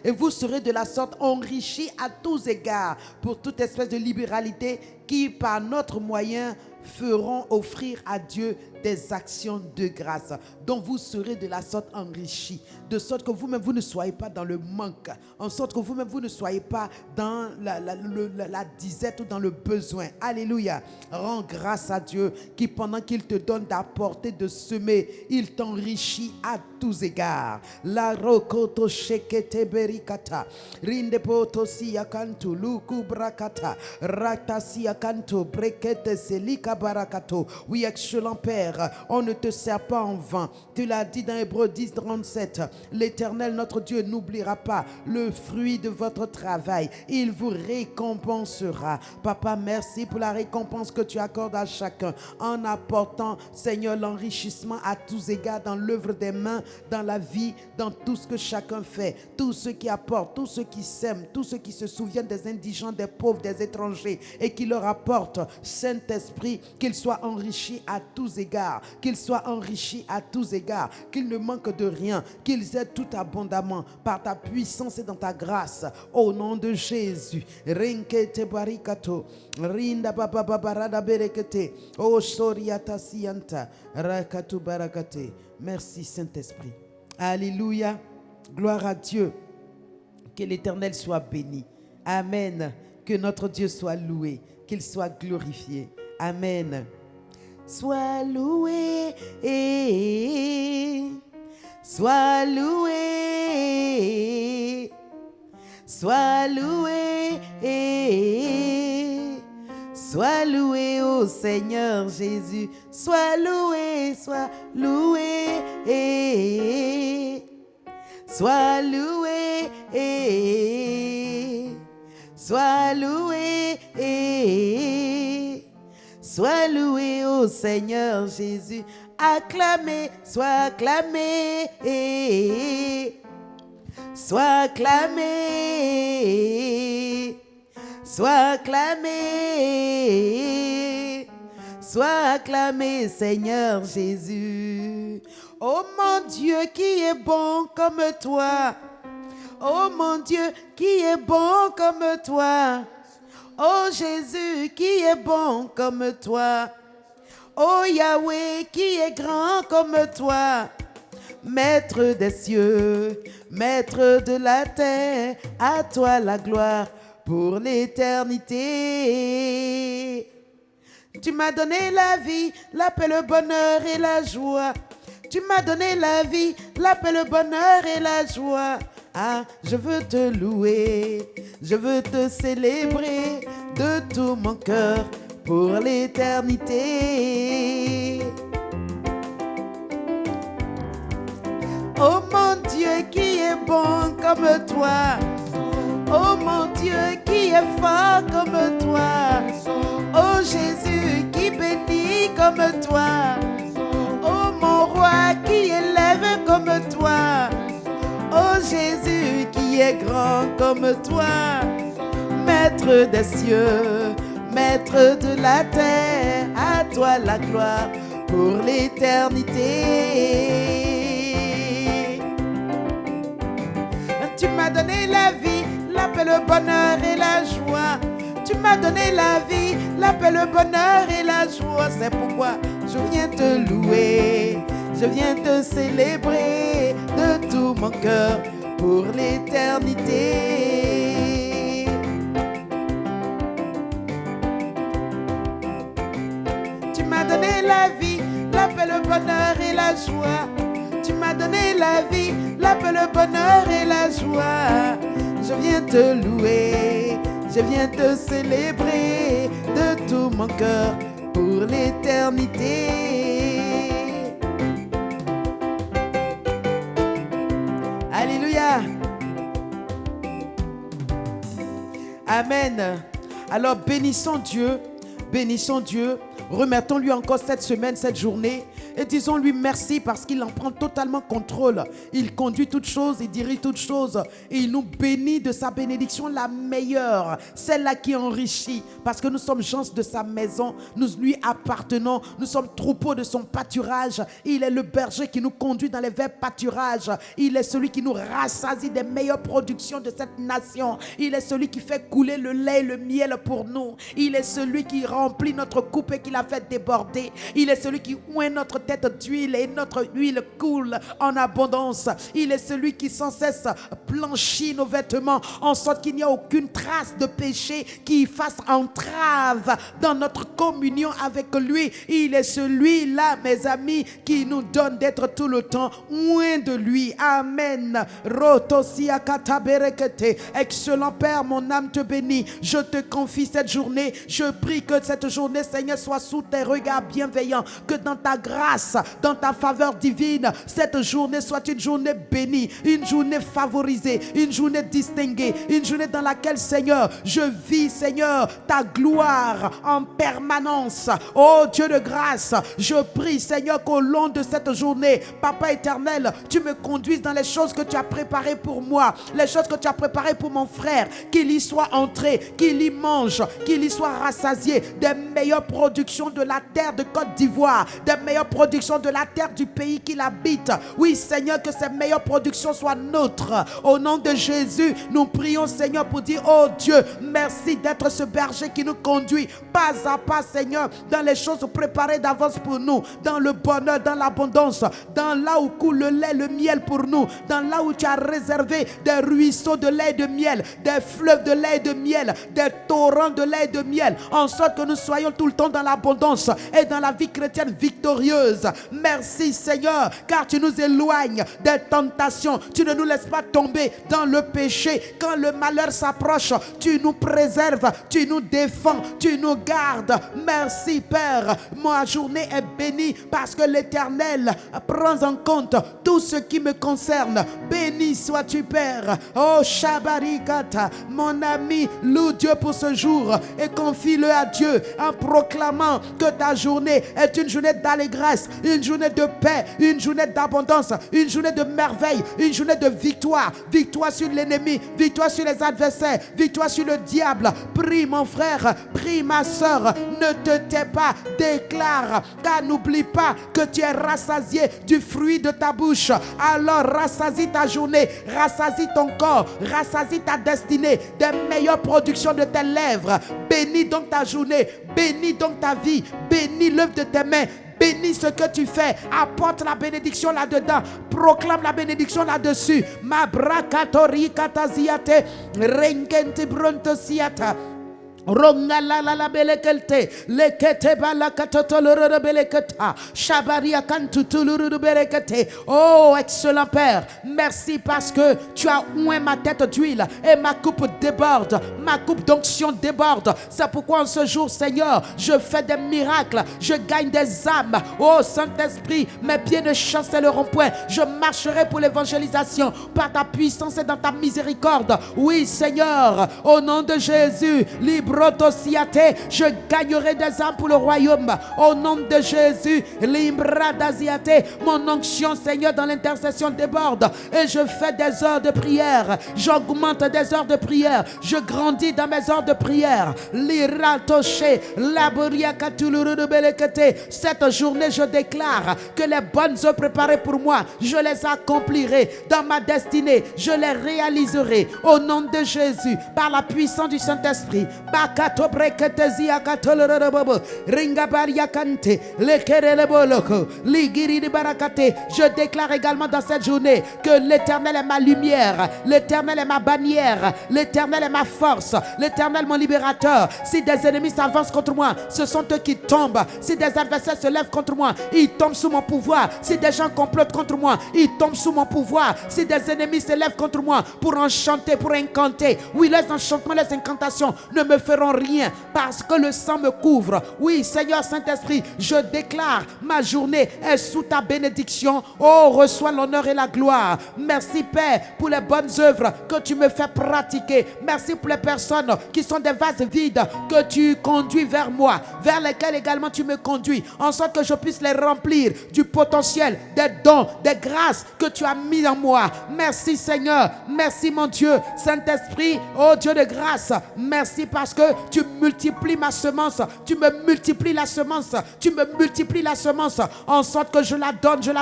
Speaker 2: et vous serez de la sorte enrichis à tous égards pour toute espèce de libéralité qui par notre moyen feront offrir à Dieu des actions de grâce, dont vous serez de la sorte enrichis, de sorte que vous-même vous ne soyez pas dans le manque, en sorte que vous-même vous ne soyez pas dans la disette ou dans le besoin. Alléluia. Rends grâce à Dieu qui, pendant qu'il te donne d'apporter, de semer, il t'enrichit à tous égards. La rokoto shekete berikata rinde poto siyakantu luku brakata rakta siyakantu brekete selika barakato. Oui, excellent Père, on ne te sert pas en vain. Tu l'as dit dans Hébreux 10, 37. L'Éternel, notre Dieu, n'oubliera pas le fruit de votre travail. Il vous récompensera. Papa, merci pour la récompense que tu accordes à chacun en apportant, Seigneur, l'enrichissement à tous égards dans l'œuvre des mains, dans la vie, dans tout ce que chacun fait. Tous ceux qui apportent, tous ceux qui s'aiment, tous ceux qui se souviennent des indigents, des pauvres, des étrangers et qui leur apportent, Saint-Esprit, qu'ils soient enrichis à tous égards. Qu'ils soient enrichis à tous égards, qu'ils ne manquent de rien, qu'ils aient tout abondamment par ta puissance et dans ta grâce, au nom de Jésus. Rinkete barikato, rinda baba barada berekete, o soriata sianta, rakatu barakate. Merci Saint-Esprit. Alléluia. Gloire à Dieu. Que l'Éternel soit béni. Amen. Que notre Dieu soit loué, qu'il soit glorifié. Amen. Sois loué, sois loué, sois loué, sois loué au Seigneur Jésus, sois loué, sois loué, sois loué, sois loué. Sois loué au Seigneur Jésus, acclamé, sois acclamé, sois acclamé, sois acclamé, sois acclamé, Seigneur Jésus. Oh mon Dieu, qui est bon comme toi, oh mon Dieu, qui est bon comme toi. Oh Jésus, qui est bon comme toi. Oh Yahweh, qui est grand comme toi. Maître des cieux, maître de la terre, à toi la gloire pour l'éternité. Tu m'as donné la vie, la paix, le bonheur et la joie. Tu m'as donné la vie, la paix, le bonheur et la joie. Ah, je veux te louer, je veux te célébrer de tout mon cœur pour l'éternité. Oh mon Dieu, qui est bon comme toi. Oh mon Dieu, qui est fort comme toi. Oh Jésus, qui bénit comme toi. Oh mon roi, qui élève comme toi. Oh Jésus, qui est grand comme toi. Maître des cieux, maître de la terre, à toi la gloire pour l'éternité. Tu m'as donné la vie, la paix, le bonheur et la joie. Tu m'as donné la vie, la paix, le bonheur et la joie. C'est pourquoi je viens te louer, je viens te célébrer de tout mon cœur pour l'éternité. Tu m'as donné la vie, la paix, le bonheur et la joie. Tu m'as donné la vie, la paix, le bonheur et la joie. Je viens te louer, je viens te célébrer de tout mon cœur pour l'éternité. Alléluia. Amen. Alors bénissons Dieu, remettons-lui encore cette semaine, cette journée. Et disons-lui merci parce qu'il en prend totalement contrôle. Il conduit toutes choses, il dirige toutes choses. Et il nous bénit de sa bénédiction la meilleure. Celle-là qui enrichit. Parce que nous sommes gens de sa maison. Nous lui appartenons. Nous sommes troupeaux de son pâturage. Il est le berger qui nous conduit dans les verts pâturages. Il est celui qui nous rassasie des meilleures productions de cette nation. Il est celui qui fait couler le lait et le miel pour nous. Il est celui qui remplit notre coupe et qui la fait déborder. Il est celui qui oint notre tête d'huile et notre huile coule en abondance. Il est celui qui sans cesse blanchit nos vêtements en sorte qu'il n'y a aucune trace de péché qui fasse entrave dans notre communion avec lui. Il est celui-là, mes amis, qui nous donne d'être tout le temps loin de lui. Amen. Excellent Père, mon âme te bénit. Je te confie cette journée. Je prie que cette journée, Seigneur, soit sous tes regards bienveillants. Que dans ta grâce, dans ta faveur divine, cette journée soit une journée bénie, une journée favorisée, une journée distinguée, une journée dans laquelle, Seigneur, je vis, Seigneur, ta gloire en permanence. Oh Dieu de grâce, je prie, Seigneur, qu'au long de cette journée, Papa éternel, tu me conduises dans les choses que tu as préparées pour moi, les choses que tu as préparées pour mon frère, qu'il y soit entré, qu'il y mange, qu'il y soit rassasié des meilleures productions de la terre de Côte d'Ivoire, des meilleures productions de la terre du pays qu'il habite. Oui, Seigneur, que ces meilleures productions soient nôtres. Au nom de Jésus, nous prions, Seigneur, pour dire, oh Dieu, merci d'être ce berger qui nous conduit pas à pas, Seigneur, dans les choses préparées d'avance pour nous, dans le bonheur, dans l'abondance, dans là où coule le lait, le miel pour nous, dans là où tu as réservé des ruisseaux de lait et de miel, des fleuves de lait et de miel, des torrents de lait et de miel, en sorte que nous soyons tout le temps dans l'abondance et dans la vie chrétienne victorieuse. Merci Seigneur, car tu nous éloignes des tentations. Tu ne nous laisses pas tomber dans le péché. Quand le malheur s'approche, tu nous préserves, tu nous défends, tu nous gardes. Merci Père. Ma journée est bénie parce que l'Éternel prend en compte tout ce qui me concerne. Béni sois-tu Père. Oh Shabarikata, mon ami, loue Dieu pour ce jour et confie-le à Dieu en proclamant que ta journée est une journée d'allégresse, une journée de paix, une journée d'abondance, une journée de merveille, une journée de victoire. Victoire sur l'ennemi, victoire sur les adversaires, victoire sur le diable. Prie mon frère, prie ma soeur, ne te tais pas, déclare, car n'oublie pas que tu es rassasié du fruit de ta bouche. Alors rassasie ta journée, rassasie ton corps, rassasie ta destinée, des meilleures productions de tes lèvres. Bénis donc ta journée, bénis donc ta vie, bénis l'œuvre de tes mains. Bénis ce que tu fais. Apporte la bénédiction là-dedans. Proclame la bénédiction là-dessus. Ma brakatori kataziate. Rengenti brontosiata. Rongala la belekelte, lekete balakatotoloro beleketa, shabaria kantutuluru belekete. Oh, excellent Père, merci parce que tu as oint ma tête d'huile et ma coupe déborde, ma coupe d'onction déborde. C'est pourquoi en ce jour, Seigneur, je fais des miracles, je gagne des âmes. Oh, Saint-Esprit, mes pieds ne chancelleront point. Je marcherai pour l'évangélisation par ta puissance et dans ta miséricorde. Oui, Seigneur, au nom de Jésus, libre. Je gagnerai des âmes pour le royaume. Au nom de Jésus, mon onction, Seigneur, dans l'intercession déborde. Et je fais des heures de prière. J'augmente des heures de prière. Je grandis dans mes heures de prière. Cette journée, je déclare que les bonnes œuvres préparées pour moi, je les accomplirai dans ma destinée. Je les réaliserai au nom de Jésus par la puissance du Saint-Esprit. Je déclare également dans cette journée que l'Éternel est ma lumière, l'Éternel est ma bannière, l'Éternel est ma force, l'Éternel mon libérateur. Si des ennemis s'avancent contre moi, ce sont eux qui tombent. Si des adversaires se lèvent contre moi, ils tombent sous mon pouvoir. Si des gens complotent contre moi, ils tombent sous mon pouvoir. Si des ennemis se lèvent contre moi pour enchanter, pour incanter, oui, les enchantements, les incantations ne me feront rien parce que le sang me couvre. Oui, Seigneur Saint-Esprit, je déclare ma journée est sous ta bénédiction. Oh, reçois l'honneur et la gloire. Merci Père pour les bonnes œuvres que tu me fais pratiquer. Merci pour les personnes qui sont des vases vides que tu conduis vers moi, vers lesquels également tu me conduis, en sorte que je puisse les remplir du potentiel, des dons, des grâces que tu as mis en moi. Merci Seigneur, merci mon Dieu. Saint-Esprit, oh Dieu de grâce, merci parce que tu multiplies ma semence, tu me multiplies la semence, tu me multiplies la semence, en sorte que je la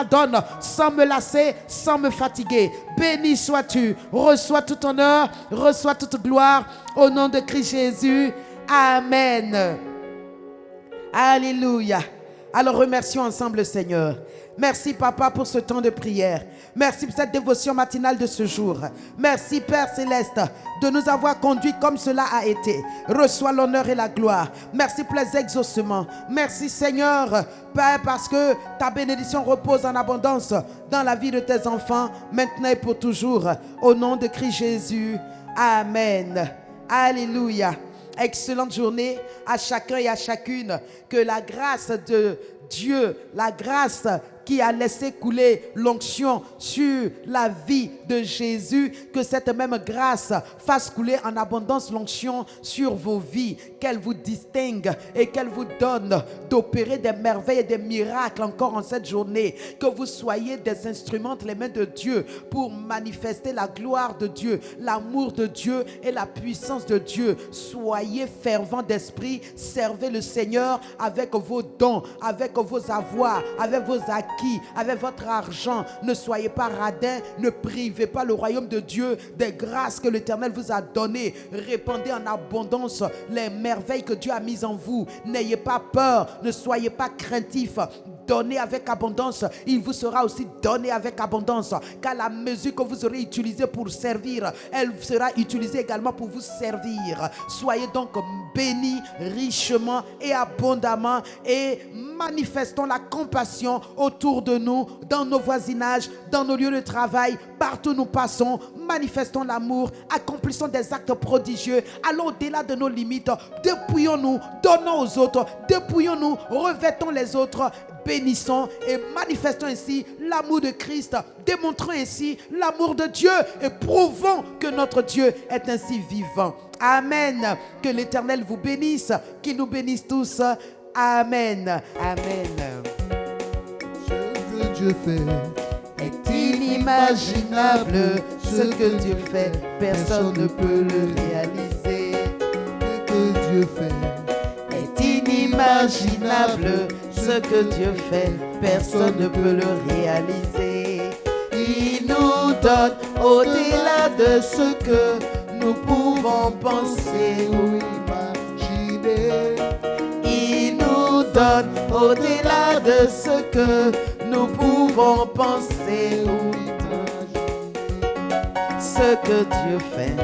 Speaker 2: donne sans me lasser, sans me fatiguer. Béni sois-tu, reçois tout honneur, reçois toute gloire, au nom de Christ Jésus. Amen. Alléluia. Alors remercions ensemble le Seigneur. Merci Papa pour ce temps de prière. Merci pour cette dévotion matinale de ce jour. Merci Père Céleste de nous avoir conduits comme cela a été. Reçois l'honneur et la gloire. Merci pour les exaucements. Merci Seigneur Père parce que ta bénédiction repose en abondance dans la vie de tes enfants maintenant et pour toujours. Au nom de Christ Jésus. Amen. Alléluia. Excellente journée à chacun et à chacune. Que la grâce de Dieu, la grâce qui a laissé couler l'onction sur la vie de Jésus, que cette même grâce fasse couler en abondance l'onction sur vos vies, qu'elle vous distingue et qu'elle vous donne d'opérer des merveilles et des miracles encore en cette journée, que vous soyez des instruments entre les mains de Dieu pour manifester la gloire de Dieu, l'amour de Dieu et la puissance de Dieu. Soyez fervents d'esprit, servez le Seigneur avec vos dons, avec vos avoirs, avec vos acquis, avec votre argent. Ne soyez pas radins, ne privez pas le royaume de Dieu des grâces que l'Éternel vous a données. Répandez en abondance les merveilles que Dieu a mises en vous. N'ayez pas peur, ne soyez pas craintifs. Donnez avec abondance, il vous sera aussi donné avec abondance. Car la mesure que vous aurez utilisée pour servir, elle sera utilisée également pour vous servir. Soyez donc bénis richement et abondamment et manifestons la compassion autour de nous, dans nos voisinages, dans nos lieux de travail, partout où nous passons. Manifestons l'amour, accomplissons des actes prodigieux, allons au-delà de nos limites, dépouillons-nous, donnons aux autres, dépouillons-nous, revêtons les autres. Bénissons et manifestons ainsi l'amour de Christ. Démontrons ainsi l'amour de Dieu et prouvons que notre Dieu est ainsi vivant. Amen. Que l'Éternel vous bénisse, qu'il nous bénisse tous. Amen. Amen.
Speaker 1: Ce que Dieu fait
Speaker 2: est inimaginable. Ce que Dieu fait, personne ne peut le réaliser.
Speaker 1: Ce que Dieu fait
Speaker 2: est inimaginable. Ce que Dieu fait, personne ne peut le réaliser. Il nous donne au-delà de ce que nous pouvons penser ou imaginer. Il nous donne au-delà de ce que nous pouvons penser ou imaginer. Ce que Dieu fait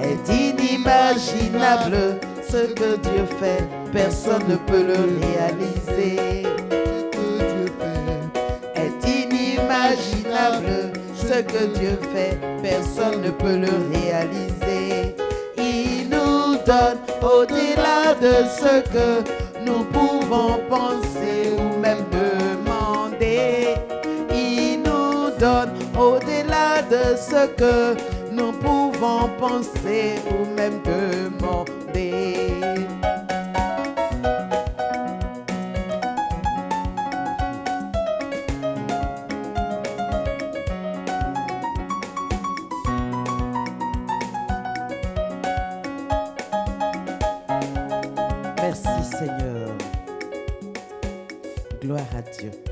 Speaker 2: est inimaginable. ce que Dieu fait, personne ne peut le réaliser.
Speaker 1: Ce que Dieu fait
Speaker 2: Est inimaginable. Ce que Dieu fait, personne ne peut le réaliser. Il nous donne au-delà de ce que nous pouvons penser ou même demander. Il nous donne au-delà de ce que nous pouvons penser ou même demander. Merci Seigneur. Gloire à Dieu.